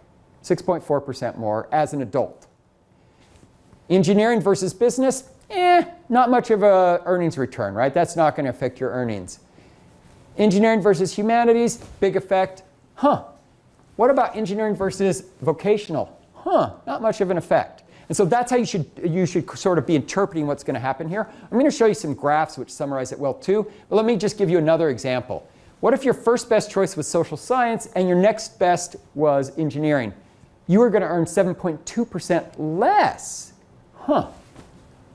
6.4% more as an adult. Engineering versus business, not much of a earnings return, right? That's not going to affect your earnings. Engineering versus humanities, big effect. What about engineering versus vocational? Not much of an effect. And so that's how you should sort of be interpreting what's going to happen here. I'm going to show you some graphs which summarize it well too. But let me just give you another example. What if your first best choice was social science and your next best was engineering? You are going to earn 7.2% less.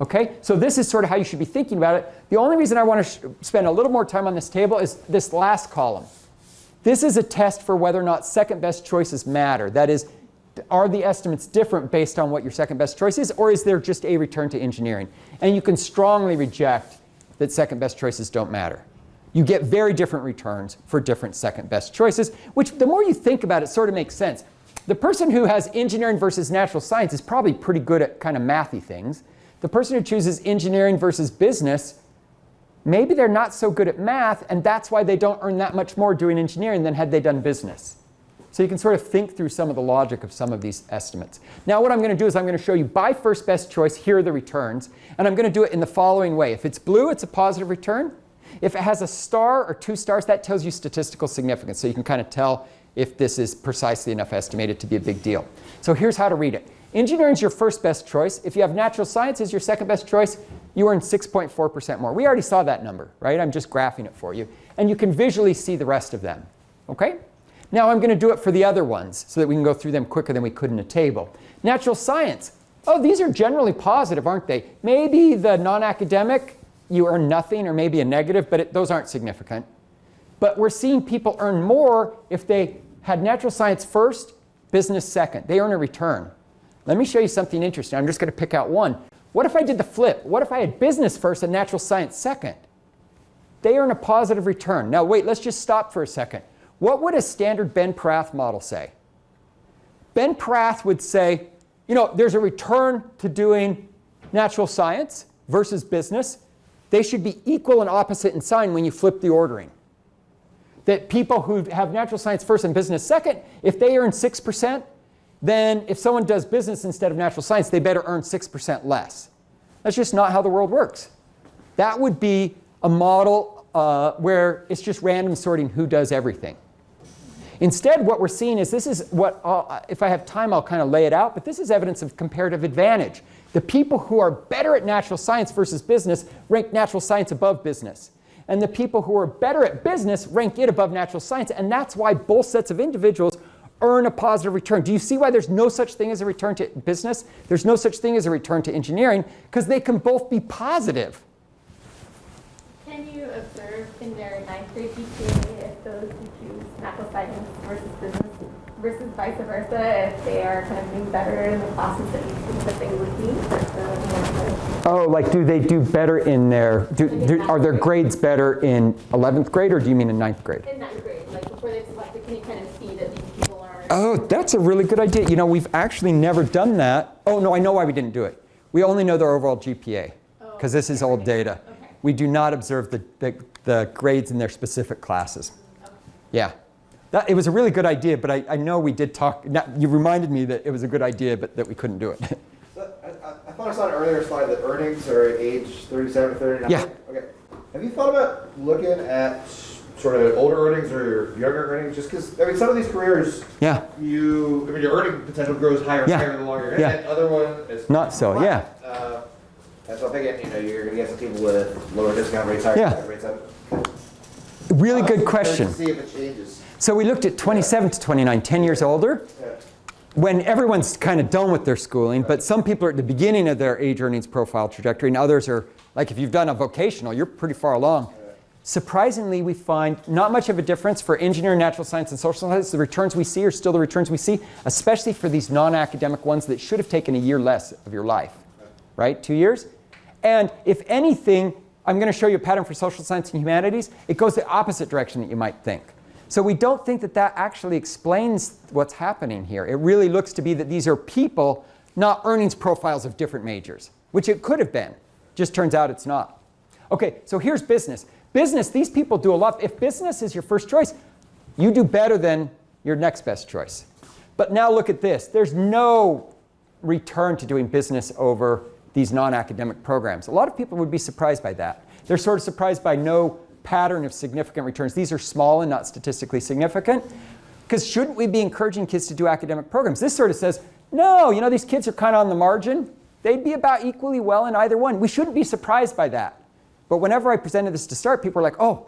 OK, so this is sort of how you should be thinking about it. The only reason I want to spend a little more time on this table is this last column. This is a test for whether or not second best choices matter. That is, are the estimates different based on what your second best choice is, or is there just a return to engineering? And you can strongly reject that second best choices don't matter. you get very different returns for different second best choices, which the more you think about it sort of makes sense. The person who has engineering versus natural science is probably pretty good at kind of mathy things. The person who chooses engineering versus business, maybe they're not so good at math, and that's why they don't earn that much more doing engineering than had they done business. So you can sort of think through some of the logic of some of these estimates. Now what I'm going to do is I'm going to show you by first best choice, here are the returns. And I'm going to do it in the following way. If it's blue, it's a positive return. If it has a star or 2 stars, that tells you statistical significance. So you can kind of tell if this is precisely enough estimated to be a big deal. So here's how to read it. Engineering is your first best choice. If you have natural science as your second best choice, you earn 6.4% more. We already saw that number, right? I'm just graphing it for you. And you can visually see the rest of them. OK? Now I'm going to do it for the other ones so that we can go through them quicker than we could in a table. Natural science. Oh, these are generally positive, aren't they? Maybe the non-academic, you earn nothing, or maybe a negative, but those aren't significant. But we're seeing people earn more if they had natural science first, business second. They earn a return. Let me show you something interesting. I'm just going to pick out one. What if I did the flip? What if I had business first and natural science second? They earn a positive return. Now wait, let's just stop for a second. What would a standard Ben-Prath model say? Ben-Prath would say, you know, there's a return to doing natural science versus business. They should be equal and opposite in sign when you flip the ordering. That people who have natural science first and business second, if they earn 6%, then if someone does business instead of natural science, they better earn 6% less. That's just not how the world works. That would be a model where it's just random sorting who does everything. Instead, what we're seeing is this is what, if I have time, I'll kind of lay it out, but this is evidence of comparative advantage. The people who are better at natural science versus business rank natural science above business. And the people who are better at business rank it above natural science. And that's why both sets of individuals earn a positive return. Do you see why there's no such thing as a return to business? There's no such thing as a return to engineering, because they can both be positive. Can you observe in their 9th grade GPA if those who choose natural science versus business versus vice versa, if they are kind of doing better in the classes that you think that they would be? Oh, like do they do better in their, are their grades better in 11th grade, or do you mean in 9th grade? In 9th grade, like before they've selected, can you kind of see that these people are... Oh, that's a really good idea. You know, we've actually never done that. Oh, no, I know why we didn't do it. We only know their overall GPA, because this is old data. Okay. We do not observe the grades in their specific classes. Okay. Yeah. It was a really good idea, but I know we did talk. You reminded me that it was a good idea, but that we couldn't do it. So, I thought I saw an earlier slide that earnings are at age 37 or 39. Yeah. Okay. Have you thought about looking at sort of older earnings or younger earnings? Just because, I mean, some of these careers, Yeah. your earning potential grows higher and Yeah. higher the longer you're in. Yeah. And other one is Not so, flat. yeah. And so I'm thinking, you're going to get some people with lower discount rates, higher Yeah. discount rates. Really good Let's question. see if it changes. So we looked at 27 to 29, 10 years older, Yeah. when everyone's kind of done with their schooling, but some people are at the beginning of their age earnings profile trajectory, and others are, like if you've done a vocational, you're pretty far along. Surprisingly, we find not much of a difference for engineering, natural science, and social science. The returns we see are still the returns we see, especially for these non-academic ones that should have taken a year less of your life, right? 2 years? And if anything, I'm going to show you a pattern for social science and humanities. It goes the opposite direction that you might think. So we don't think that that actually explains what's happening here. It really looks to be that these are people, not earnings profiles of different majors, which it could have been. Just turns out it's not. OK, so here's business. Business, these people do a lot. If business is your first choice, you do better than your next best choice. But now look at this. There's no return to doing business over these non-academic programs. A lot of people would be surprised by that. They're sort of surprised by no pattern of significant returns. These are small and not statistically significant. Because shouldn't we be encouraging kids to do academic programs? This sort of says, no, these kids are kind of on the margin. They'd be about equally well in either one. We shouldn't be surprised by that. But whenever I presented this to start, people were like, oh,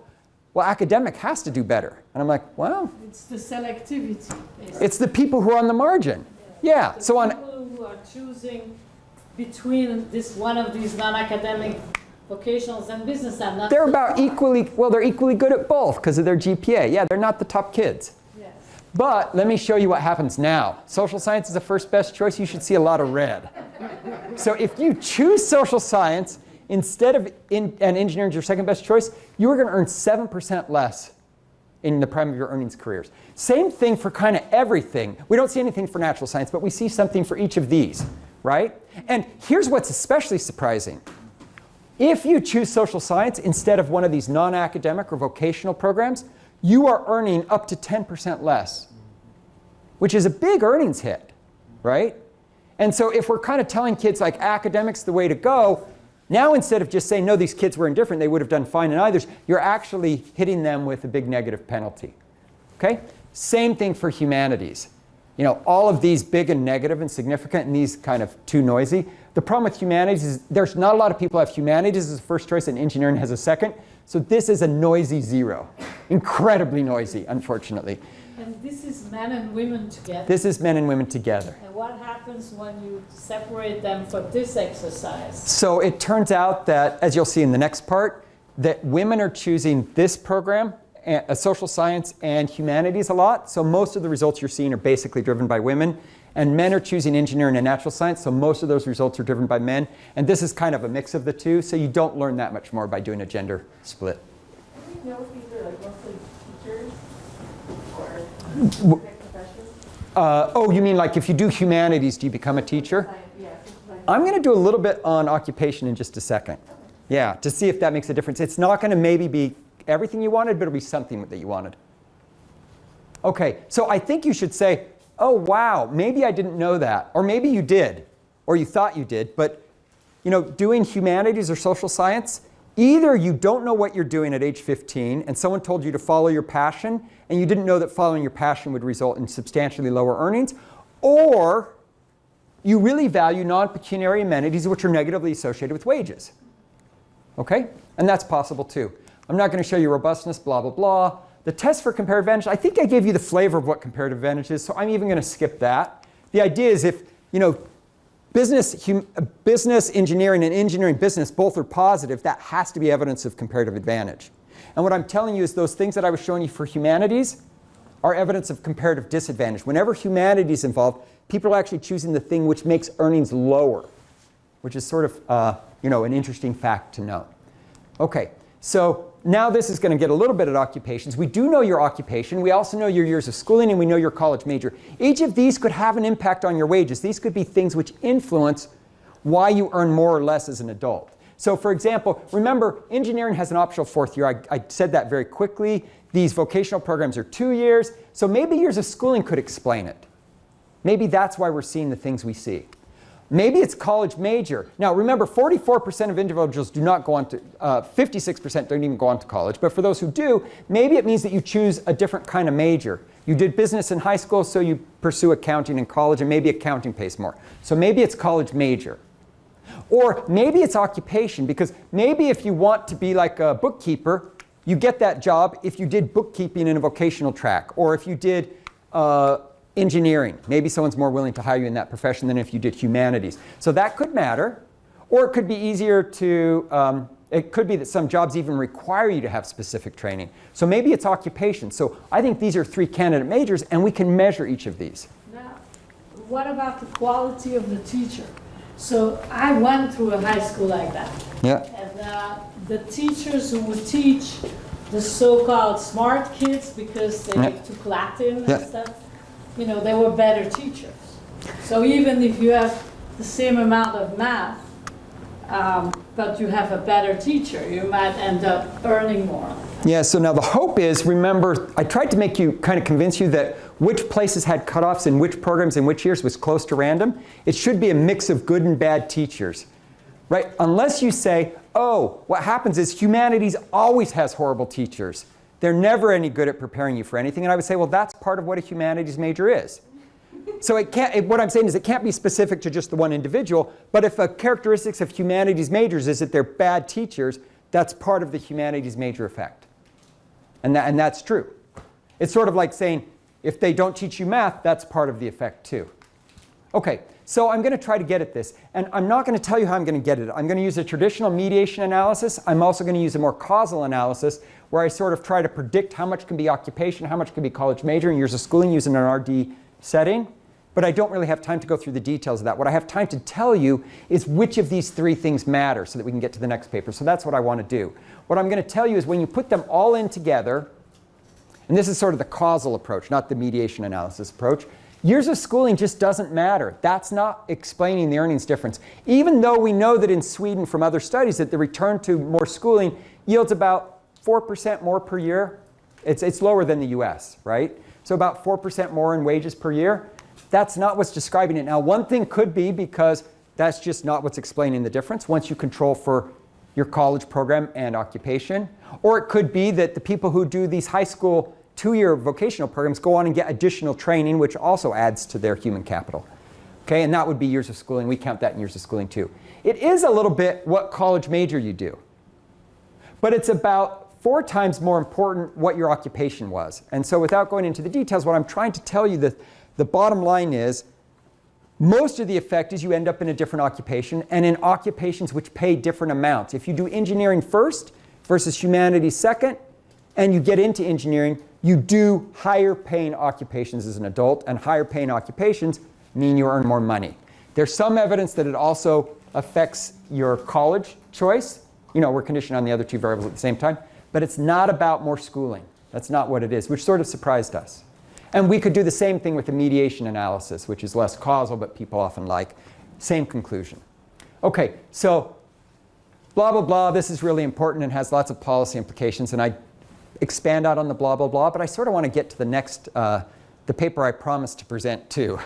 well, academic has to do better. And I'm like, well. It's the selectivity. Basically. It's the people who are on the margin. Yeah. The So people who are choosing between this one of these non-academic vocationals and business are not. they're about equally, well, they're equally good at both because of their GPA. Yeah, they're not the top kids. Yes. But let me show you what happens now. Social science is the first best choice. You should see a lot of red. So if you choose social science instead of and engineering is your second best choice, you are going to earn 7% less in the prime of your earnings careers. Same thing for kind of everything. We don't see anything for natural science, but we see something for each of these, right? And here's what's especially surprising. If you choose social science instead of one of these non-academic or vocational programs, you are earning up to 10% less, which is a big earnings hit, right? And so if we're kind of telling kids like academics the way to go, now instead of just saying, no, these kids were indifferent, they would have done fine in either, you're actually hitting them with a big negative penalty. Okay? Same thing for humanities. You know, all of these big and negative and significant and these kind of too noisy. The problem with humanities is there's not a lot of people who have humanities as a first choice and engineering has a second. So this is a noisy zero. Incredibly noisy, unfortunately. And this is men and women together. This is men and women together. And what happens when you separate them for this exercise? So it turns out that, as you'll see in the next part, that women are choosing this program, social science and humanities a lot. So most of the results you're seeing are basically driven by women. And men are choosing engineering and natural science, so most of those results are driven by men. And this is kind of a mix of the two, so you don't learn that much more by doing a gender split. Do you know if these are like mostly teachers or professions? Oh, you mean like if you do humanities, do you become a teacher? Yeah. I'm going to do a little bit on occupation in just a second. Yeah, to see if that makes a difference. It's not going to maybe be everything you wanted, but it'll be something that you wanted. Okay, so I think you should say, oh, wow, maybe I didn't know that. Or maybe you did, or you thought you did. But you know, doing humanities or social science, either you don't know what you're doing at age 15 and someone told you to follow your passion and you didn't know that following your passion would result in substantially lower earnings, or you really value non-pecuniary amenities which are negatively associated with wages. Okay? And that's possible too. I'm not going to show you robustness, blah, blah, blah. The test for comparative advantage, I think I gave you the flavor of what comparative advantage is, so I'm even going to skip that. The idea is if, you know, business, engineering, and engineering business both are positive, that has to be evidence of comparative advantage. And what I'm telling you is those things that I was showing you for humanities are evidence of comparative disadvantage. Whenever humanities is involved, people are actually choosing the thing which makes earnings lower, which is sort of, you know, an interesting fact to know. Okay, so now this is going to get a little bit at occupations. We do know your occupation. We also know your years of schooling, and we know your college major. Each of these could have an impact on your wages. These could be things which influence why you earn more or less as an adult. So for example, remember, engineering has an optional fourth year. I said that very quickly. These vocational programs are 2 years. So maybe years of schooling could explain it. Maybe that's why we're seeing the things we see. Maybe it's college major. Now remember, 44% of individuals do not go on to, 56% don't even go on to college. But for those who do, maybe it means that you choose a different kind of major. You did business in high school, so you pursue accounting in college, and maybe accounting pays more. So maybe it's college major. Or maybe it's occupation, because maybe if you want to be like a bookkeeper, you get that job if you did bookkeeping in a vocational track, or if you did engineering. Maybe someone's more willing to hire you in that profession than if you did humanities. So that could matter. Or it could be easier to, it could be that some jobs even require you to have specific training. So maybe it's occupation. So I think these are 3 candidate majors, and we can measure each of these. Now, what about the quality of the teacher? So I went through a high school like that. Yeah. And the teachers who would teach the so-called smart kids because they took Latin and stuff, you know, they were better teachers. So even if you have the same amount of math, but you have a better teacher, you might end up earning more. Yeah, so now the hope is, remember, I tried to make you kind of convince you that which places had cutoffs in which programs in which years was close to random. It should be a mix of good and bad teachers, right? Unless you say, oh, what happens is humanities always has horrible teachers. They're never any good at preparing you for anything. And I would say, well, that's part of what a humanities major is. So it can't, what I'm saying is it can't be specific to just the one individual, but if a characteristics of humanities majors is that they're bad teachers, that's part of the humanities major effect. And that's true. It's sort of like saying, if they don't teach you math, that's part of the effect too. Okay, so I'm going to try to get at this. And I'm not going to tell you how I'm going to get at it. I'm going to use a traditional mediation analysis. I'm also going to use a more causal analysis where I sort of try to predict how much can be occupation, how much can be college major and years of schooling using an RD setting. but I don't really have time to go through the details of that. What I have time to tell you is which of these three things matter so that we can get to the next paper. So that's what I want to do. What I'm going to tell you is when you put them all in together, and this is sort of the causal approach, not the mediation analysis approach, years of schooling just doesn't matter. That's not explaining the earnings difference. Even though we know that in Sweden from other studies that the return to more schooling yields about 4% more per year. It's lower than the US, right? So about 4% more in wages per year. That's not what's describing it. Now, one thing could be because that's just not what's explaining the difference once you control for your college program and occupation. Or it could be that the people who do these high school 2-year vocational programs go on and get additional training, which also adds to their human capital. Okay, and that would be years of schooling. We count that in years of schooling too. It is a little bit what college major you do. But it's about 4 times more important what your occupation was. And so without going into the details, what I'm trying to tell you, the bottom line is most of the effect is you end up in a different occupation and in occupations which pay different amounts. If you do engineering first versus humanities second, and you get into engineering, you do higher paying occupations as an adult, and higher paying occupations mean you earn more money. There's some evidence that it also affects your college choice. You know, we're conditioned on the other 2 variables at the same time. But it's not about more schooling. That's not what it is, which sort of surprised us. And we could do the same thing with the mediation analysis, which is less causal, but people often like. Same conclusion. OK, so blah, blah, blah. This is really important and has lots of policy implications. And I expand out on the blah, blah, blah. But I sort of want to get to the next, the paper I promised to present too.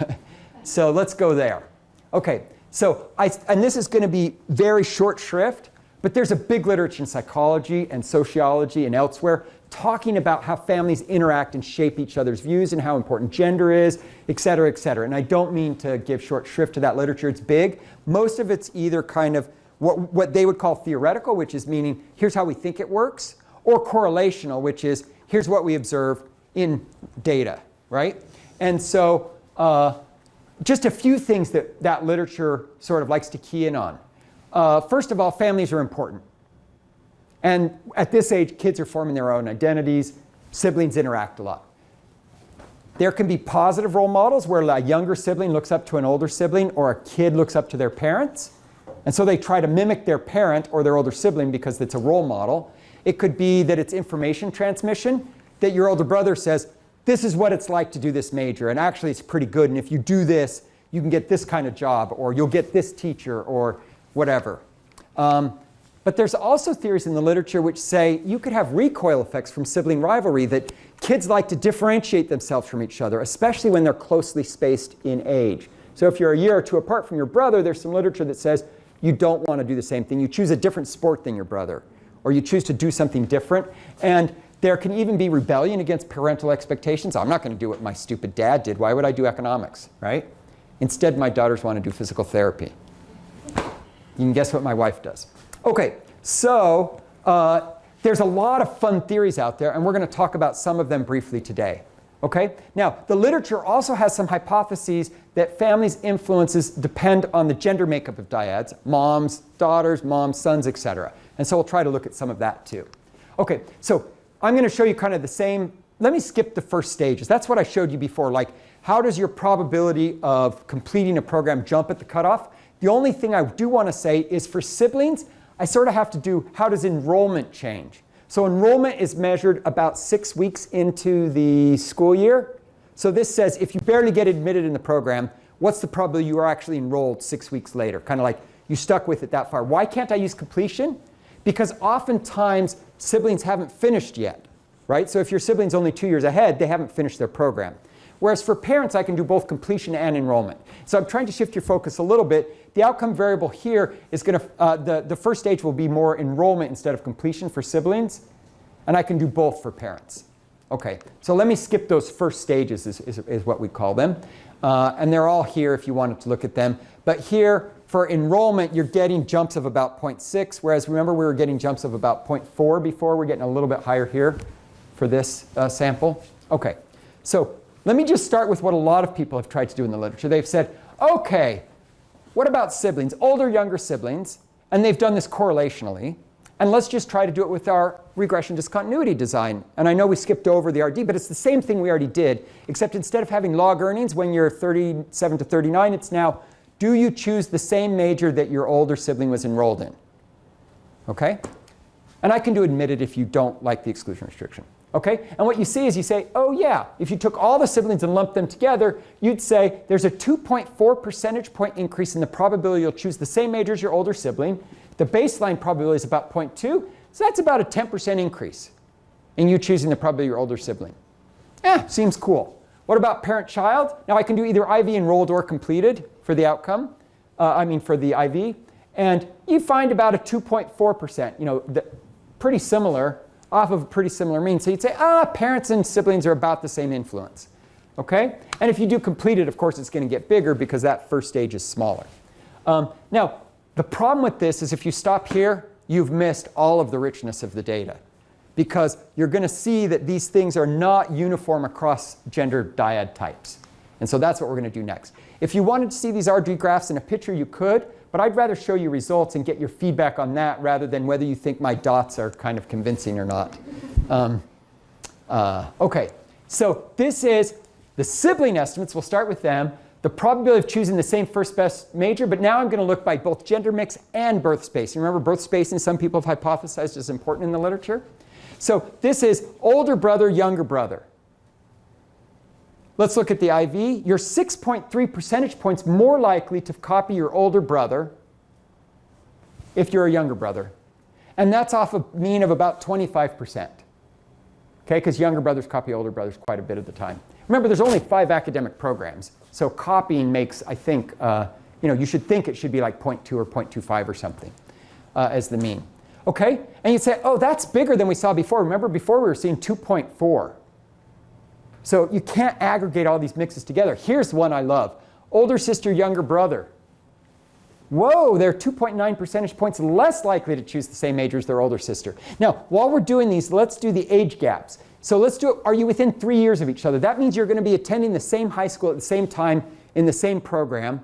So let's go there. OK, so and this is going to be very short shrift. But there's a big literature in psychology and sociology and elsewhere talking about how families interact and shape each other's views and how important gender is, et cetera, et cetera. And I don't mean to give short shrift to that literature. It's big. Most of it's either kind of what they would call theoretical, which is meaning here's how we think it works, or correlational, which is here's what we observe in data, right? And so just a few things that literature sort of likes to key in on. First of all, families are important. And at this age, kids are forming their own identities. Siblings interact a lot. There can be positive role models where a younger sibling looks up to an older sibling, or a kid looks up to their parents. And so they try to mimic their parent or their older sibling because it's a role model. It could be that it's information transmission, that your older brother says, this is what it's like to do this major, and actually it's pretty good, and if you do this, you can get this kind of job, or you'll get this teacher, or whatever. But there's also theories in the literature which say you could have recoil effects from sibling rivalry, that kids like to differentiate themselves from each other, especially when they're closely spaced in age. So if you're a year or 2 apart from your brother, there's some literature that says you don't want to do the same thing. You choose a different sport than your brother, or you choose to do something different. And there can even be rebellion against parental expectations. I'm not going to do what my stupid dad did. Why would I do economics, right? Instead, my daughters want to do physical therapy. You can guess what my wife does. OK, so there's a lot of fun theories out there, and we're going to talk about some of them briefly today. OK? Now, the literature also has some hypotheses that families' influences depend on the gender makeup of dyads, moms, daughters, moms, sons, et cetera. And so we'll try to look at some of that too. OK, so I'm going to show you kind of the same. Let me skip the first stages. That's what I showed you before, like how does your probability of completing a program jump at the cutoff? The only thing I do want to say is for siblings, I sort of have to do how does enrollment change? So enrollment is measured about 6 weeks into the school year. So this says if you barely get admitted in the program, what's the probability you are actually enrolled 6 weeks later? Kind of like you stuck with it that far. Why can't I use completion? Because oftentimes siblings haven't finished yet, right? So if your sibling's only 2 years ahead, they haven't finished their program. Whereas for parents, I can do both completion and enrollment. So I'm trying to shift your focus a little bit. The outcome variable here is going to, the first stage will be more enrollment instead of completion for siblings. And I can do both for parents. OK, so let me skip those first stages is what we call them. And they're all here if you wanted to look at them. But here, for enrollment, you're getting jumps of about 0.6, whereas remember we were getting jumps of about 0.4 before. We're getting a little bit higher here for this sample. OK, so let me just start with what a lot of people have tried to do in the literature. They've said, OK, what about siblings, older, younger siblings? And they've done this correlationally. And let's just try to do it with our regression discontinuity design. And I know we skipped over the RD, but it's the same thing we already did, except instead of having log earnings when you're 37 to 39, it's now, do you choose the same major that your older sibling was enrolled in? Okay? And I can do admitted if you don't like the exclusion restriction. Okay? And what you see is you say, oh yeah, if you took all the siblings and lumped them together, you'd say there's a 2.4 percentage point increase in the probability you'll choose the same major as your older sibling. The baseline probability is about 0.2, so that's about a 10% increase in you choosing the probability of your older sibling. Seems cool. What about parent-child? Now I can do either IV enrolled or completed for the outcome, for the IV. And you find about a 2.4%, pretty similar, off of a pretty similar mean. So you'd say, parents and siblings are about the same influence. Okay? And if you do completed, of course, it's going to get bigger because that first stage is smaller. Now, the problem with this is if you stop here, you've missed all of the richness of the data. Because you're going to see that these things are not uniform across gender dyad types. And so that's what we're going to do next. If you wanted to see these RG graphs in a picture, you could. But I'd rather show you results and get your feedback on that rather than whether you think my dots are kind of convincing or not. OK, so this is the sibling estimates. We'll start with them. The probability of choosing the same first best major. But now I'm going to look by both gender mix and birth space. And remember, birth spacing, some people have hypothesized is important in the literature. So this is older brother, younger brother. Let's look at the IV. You're 6.3 percentage points more likely to copy your older brother if you're a younger brother. And that's off a mean of about 25%. Okay, because younger brothers copy older brothers quite a bit of the time. Remember, there's only 5 academic programs. So copying makes, I think, you should think it should be like 0.2 or 0.25 or something as the mean. Okay, and you'd say, oh, that's bigger than we saw before. Remember, before we were seeing 2.4. So you can't aggregate all these mixes together. Here's one I love. Older sister, younger brother. Whoa, they're 2.9 percentage points less likely to choose the same major as their older sister. Now, while we're doing these, let's do the age gaps. So let's do it. Are you within 3 years of each other? That means you're going to be attending the same high school at the same time in the same program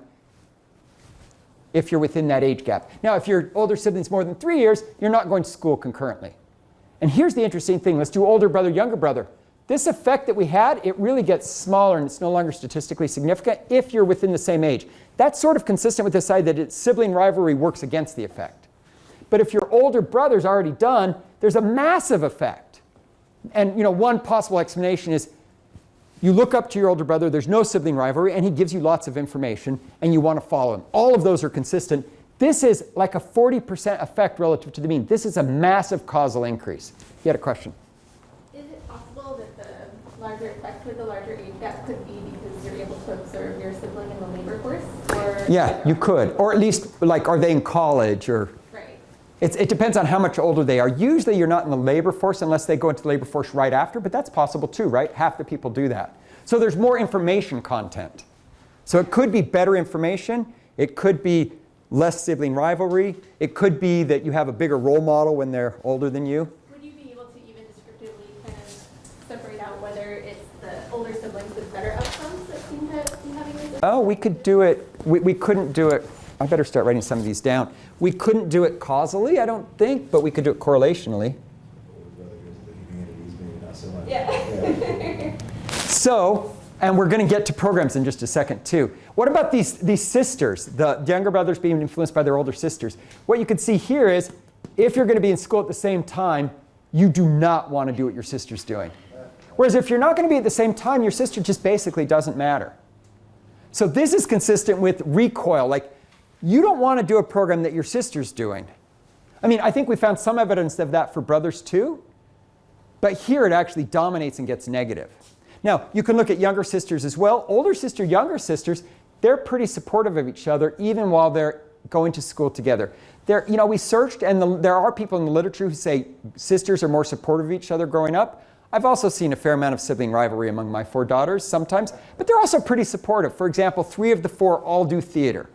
if you're within that age gap. Now, if your older sibling's more than 3 years, you're not going to school concurrently. And here's the interesting thing. Let's do older brother, younger brother. This effect that we had, it really gets smaller and it's no longer statistically significant if you're within the same age. That's sort of consistent with this idea that sibling rivalry works against the effect. But if your older brother's already done, there's a massive effect. And one possible explanation is you look up to your older brother, there's no sibling rivalry, and he gives you lots of information, and you want to follow him. All of those are consistent. This is like a 40% effect relative to the mean. This is a massive causal increase. You had a question? Is it possible that the larger effect with the larger age gap could be because you're able to observe your sibling in the labor force? Or Yeah, you could. Or at least, like, are they in college? Or right. It depends on how much older they are. Usually you're not in the labor force unless they go into the labor force right after, but that's possible too, right? Half the people do that. So there's more information content. So it could be better information. It could be less sibling rivalry. It could be that you have a bigger role model when they're older than you. Would you be able to even descriptively kind of separate out whether it's the older siblings with better outcomes that seem to be having this? Oh, we could do it. We couldn't do it. I better start writing some of these down. We couldn't do it causally, I don't think, but we could do it correlationally. Yeah. So, and we're going to get to programs in just a second too. What about these sisters, the younger brothers being influenced by their older sisters? What you can see here is if you're going to be in school at the same time, you do not want to do what your sister's doing. Whereas if you're not going to be at the same time, your sister just basically doesn't matter. So this is consistent with recoil. Like, you don't want to do a program that your sister's doing. I mean, I think we found some evidence of that for brothers too. But here it actually dominates and gets negative. Now, you can look at younger sisters as well. Older sister, younger sisters, they're pretty supportive of each other even while they're going to school together. We searched, and there are people in the literature who say sisters are more supportive of each other growing up. I've also seen a fair amount of sibling rivalry among my 4 daughters sometimes, but they're also pretty supportive. For example, 3 of the 4 all do theater.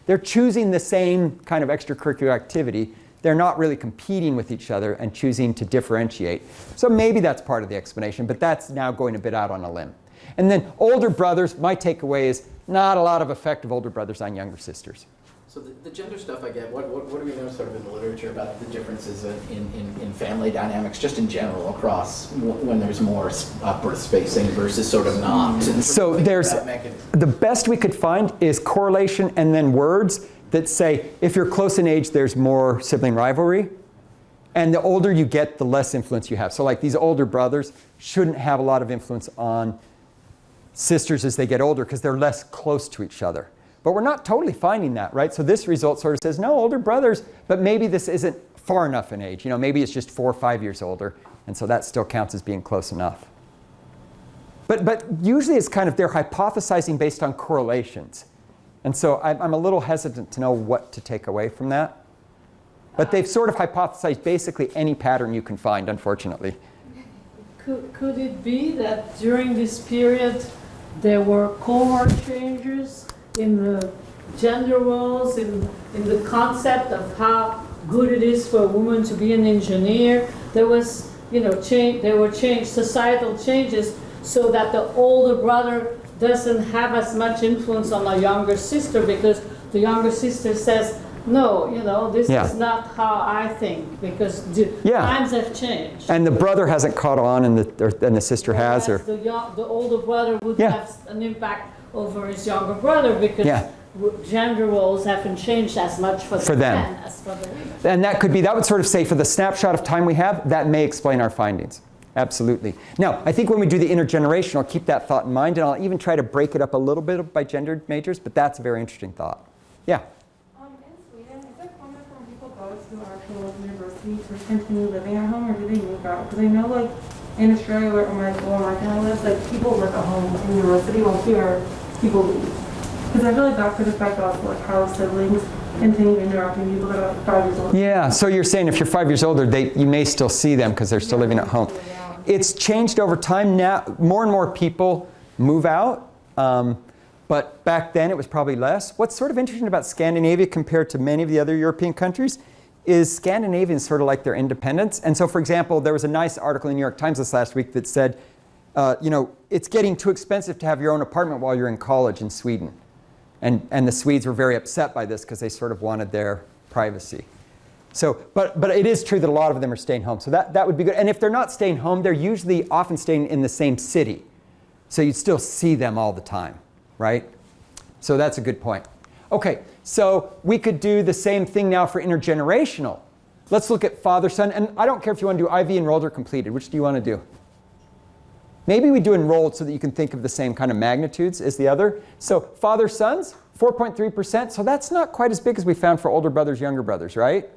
They're choosing the same kind of extracurricular activity. They're not really competing with each other and choosing to differentiate. So maybe that's part of the explanation, but that's now going a bit out on a limb. And then older brothers, my takeaway is not a lot of effect of older brothers on younger sisters. So the gender stuff I get, what do we know sort of in the literature about the differences in family dynamics, just in general across when there's more birth spacing versus sort of not? So the best we could find is correlation and then words that say if you're close in age, there's more sibling rivalry. And the older you get, the less influence you have. So like these older brothers shouldn't have a lot of influence on sisters as they get older because they're less close to each other. But we're not totally finding that, right? So this result sort of says, no, older brothers, but maybe this isn't far enough in age. You know, maybe it's just 4 or 5 years older, and so that still counts as being close enough. But usually it's kind of, they're hypothesizing based on correlations. And so I'm a little hesitant to know what to take away from that. But they've sort of hypothesized basically any pattern you can find, unfortunately. Could it be that during this period there were cohort changes in the gender roles, in the concept of how good it is for a woman to be an engineer? There was, there were societal changes so that the older brother doesn't have as much influence on a younger sister because the younger sister says, no, this is not how I think because times have changed. And the brother hasn't caught on and the sister has. Or the older brother would have an impact over his younger brother because gender roles haven't changed as much for the men as for the women. And that would sort of say for the snapshot of time we have, that may explain our findings. Absolutely. Now, I think when we do the intergenerational, I'll keep that thought in mind, and I'll even try to break it up a little bit by gendered majors, but that's a very interesting thought. Yeah? In Sweden, is it common when people go to actual university to continue living at home, or do they move out? Because I know, like, in Australia, where my family lives, like, people live at home in university, while here, people leave. Because I feel like that could affect also, like, how siblings continue interacting with people that are 5 years old. Yeah, so you're saying if you're 5 years older, you may still see them because they're still living at home. It's changed over time. Now, more and more people move out, but back then it was probably less. What's sort of interesting about Scandinavia compared to many of the other European countries is Scandinavians sort of like their independence. And so, for example, there was a nice article in the New York Times this last week that said, it's getting too expensive to have your own apartment while you're in college in Sweden. And the Swedes were very upset by this because they sort of wanted their privacy. So, but it is true that a lot of them are staying home. So that would be good. And if they're not staying home, they're usually often staying in the same city. So you'd still see them all the time, right? So that's a good point. Okay, so we could do the same thing now for intergenerational. Let's look at father-son. And I don't care if you want to do IV enrolled or completed. Which do you want to do? Maybe we do enrolled so that you can think of the same kind of magnitudes as the other. So father-sons, 4.3%. So that's not quite as big as we found for older brothers, younger brothers, right?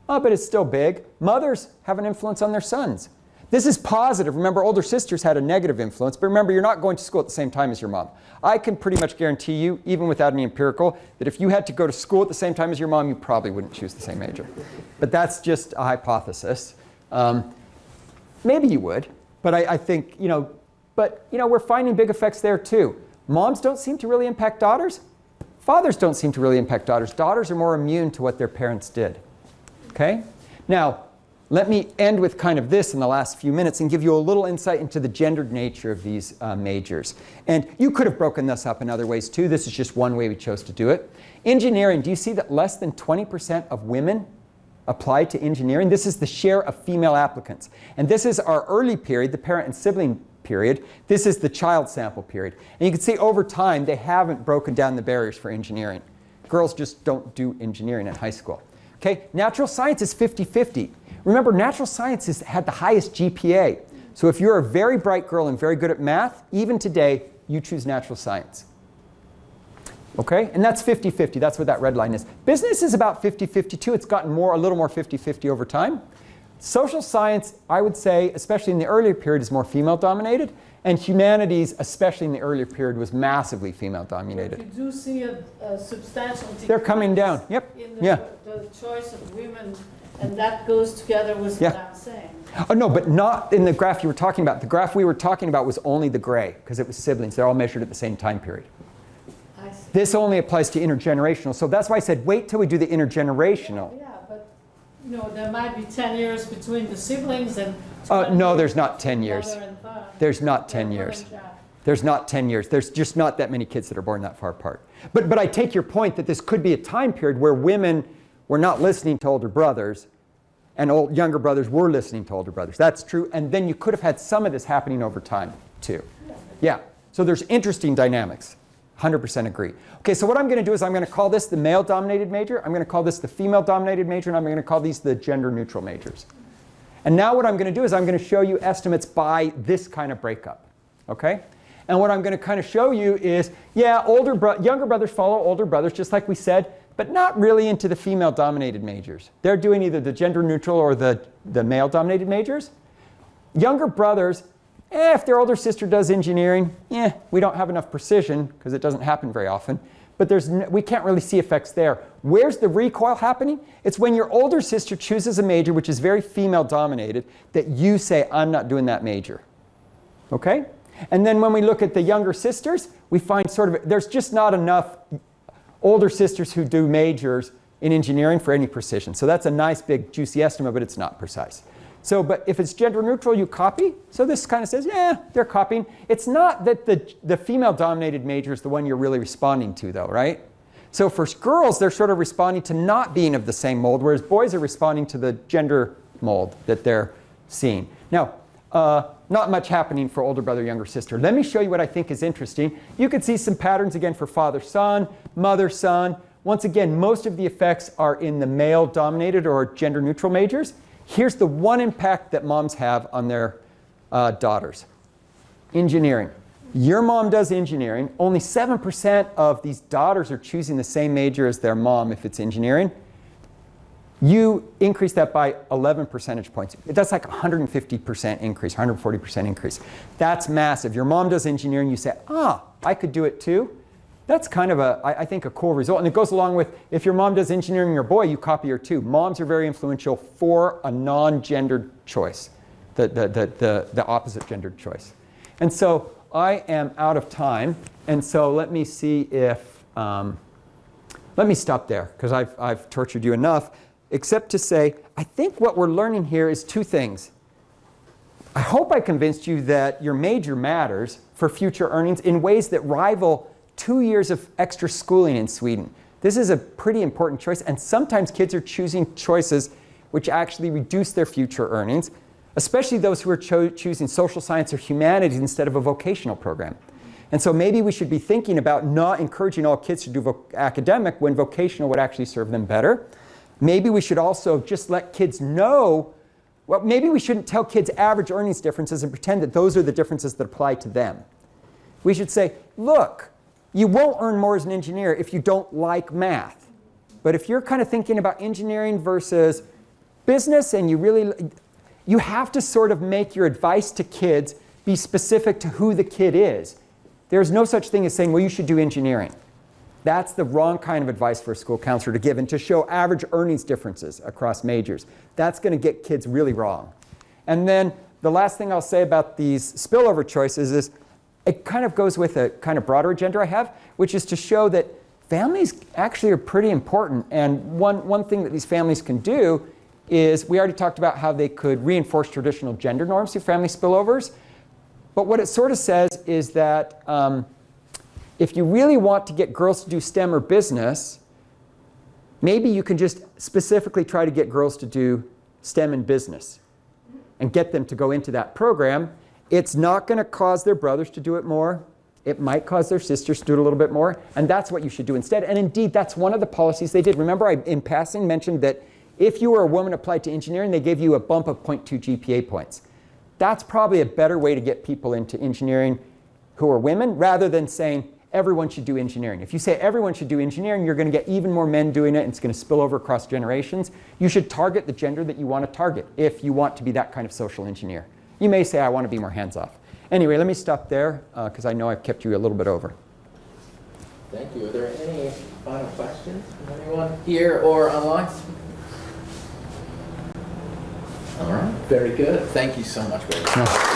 Oh, but it's still big. Mothers have an influence on their sons. This is positive. Remember, older sisters had a negative influence. But remember, you're not going to school at the same time as your mom. I can pretty much guarantee you, even without any empirical, that if you had to go to school at the same time as your mom, you probably wouldn't choose the same major. But that's just a hypothesis. Maybe you would. But I think, we're finding big effects there too. Moms don't seem to really impact daughters. Fathers don't seem to really impact daughters. Daughters are more immune to what their parents did. Okay? Now, let me end with kind of this in the last few minutes and give you a little insight into the gendered nature of these majors. And you could have broken this up in other ways too. This is just one way we chose to do it. Engineering, do you see that less than 20% of women apply to engineering? This is the share of female applicants. And this is our early period, the parent and sibling period. This is the child sample period. And you can see over time, they haven't broken down the barriers for engineering. Girls just don't do engineering in high school. Okay, natural science is 50-50. Remember, natural sciences had the highest GPA. So if you're a very bright girl and very good at math, even today, you choose natural science. Okay, and that's 50-50. That's what that red line is. Business is about 50-50 too. It's gotten a little more 50-50 over time. Social science, I would say, especially in the earlier period, is more female-dominated. And humanities, especially in the earlier period, was massively female-dominated. You do see a substantial decrease. They're coming down. Yep. In the choice of women, and that goes together with what I'm saying. Oh, no, but not in the graph you were talking about. The graph we were talking about was only the gray, because it was siblings. They're all measured at the same time period. I see. This only applies to intergenerational. So that's why I said wait till we do the intergenerational. Yeah, but there might be 10 years between the siblings and... No, there's not 10 years. There's not 10 years. There's not 10 years. There's just not that many kids that are born that far apart. But I take your point that this could be a time period where women were not listening to older brothers and younger brothers were listening to older brothers. That's true. And then you could have had some of this happening over time too. Yeah. So there's interesting dynamics. 100% agree. Okay, so what I'm going to do is I'm going to call this the male-dominated major. I'm going to call this the female-dominated major. And I'm going to call these the gender-neutral majors. And now what I'm going to do is I'm going to show you estimates by this kind of breakup. Okay? And what I'm going to kind of show you is, yeah, younger brothers follow older brothers, just like we said, but not really into the female-dominated majors. They're doing either the gender-neutral or the male-dominated majors. Younger brothers, if their older sister does engineering, we don't have enough precision because it doesn't happen very often. But we can't really see effects there. Where's the recoil happening? It's when your older sister chooses a major which is very female-dominated that you say, I'm not doing that major. Okay? And then when we look at the younger sisters, we find there's just not enough older sisters who do majors in engineering for any precision. So that's a nice big juicy estimate, but it's not precise. So, but if it's gender neutral, you copy. So this kind of says, yeah, they're copying. It's not that the female-dominated major is the one you're really responding to, though, right? So for girls, they're sort of responding to not being of the same mold, whereas boys are responding to the gender mold that they're seeing. Now, not much happening for older brother, younger sister. Let me show you what I think is interesting. You can see some patterns again for father-son, mother-son. Once again, most of the effects are in the male-dominated or gender-neutral majors. Here's the one impact that moms have on their daughters. Engineering. Your mom does engineering. Only 7% of these daughters are choosing the same major as their mom if it's engineering. You increase that by 11 percentage points. That's like 150% increase, 140% increase. That's massive. Your mom does engineering, you say, I could do it too. That's kind of I think a cool result. And it goes along with, if your mom does engineering, your boy, you copy her too. Moms are very influential for a non-gendered choice, the opposite gendered choice. And so I am out of time. And so let me see if, let me stop there because I've tortured you enough. Except to say, I think what we're learning here is two things. I hope I convinced you that your major matters for future earnings in ways that rival 2 years of extra schooling in Sweden. This is a pretty important choice, and sometimes kids are choosing choices which actually reduce their future earnings, especially those who are choosing social science or humanities instead of a vocational program. And so maybe we should be thinking about not encouraging all kids to do academic when vocational would actually serve them better. Maybe we should also just let kids know, well, maybe we shouldn't tell kids average earnings differences and pretend that those are the differences that apply to them. We should say, look, you won't earn more as an engineer if you don't like math. But if you're kind of thinking about engineering versus business and you have to sort of make your advice to kids be specific to who the kid is. There's no such thing as saying, well, you should do engineering. That's the wrong kind of advice for a school counselor to give and to show average earnings differences across majors. That's going to get kids really wrong. And then the last thing I'll say about these spillover choices is it kind of goes with a kind of broader agenda I have, which is to show that families actually are pretty important. And one thing that these families can do is, we already talked about how they could reinforce traditional gender norms through family spillovers. But what it sort of says is that if you really want to get girls to do STEM or business, maybe you can just specifically try to get girls to do STEM and business and get them to go into that program. It's not going to cause their brothers to do it more. It might cause their sisters to do it a little bit more. And that's what you should do instead. And indeed, that's one of the policies they did. Remember, I, in passing, mentioned that if you were a woman applied to engineering, they gave you a bump of 0.2 GPA points. That's probably a better way to get people into engineering who are women, rather than saying, everyone should do engineering. If you say everyone should do engineering, you're going to get even more men doing it, and it's going to spill over across generations. You should target the gender that you want to target if you want to be that kind of social engineer. You may say, I want to be more hands-off. Anyway, let me stop there because I know I've kept you a little bit over. Thank you. Are there any final questions from anyone here or online? All right. Very good. Thank you so much, Greg.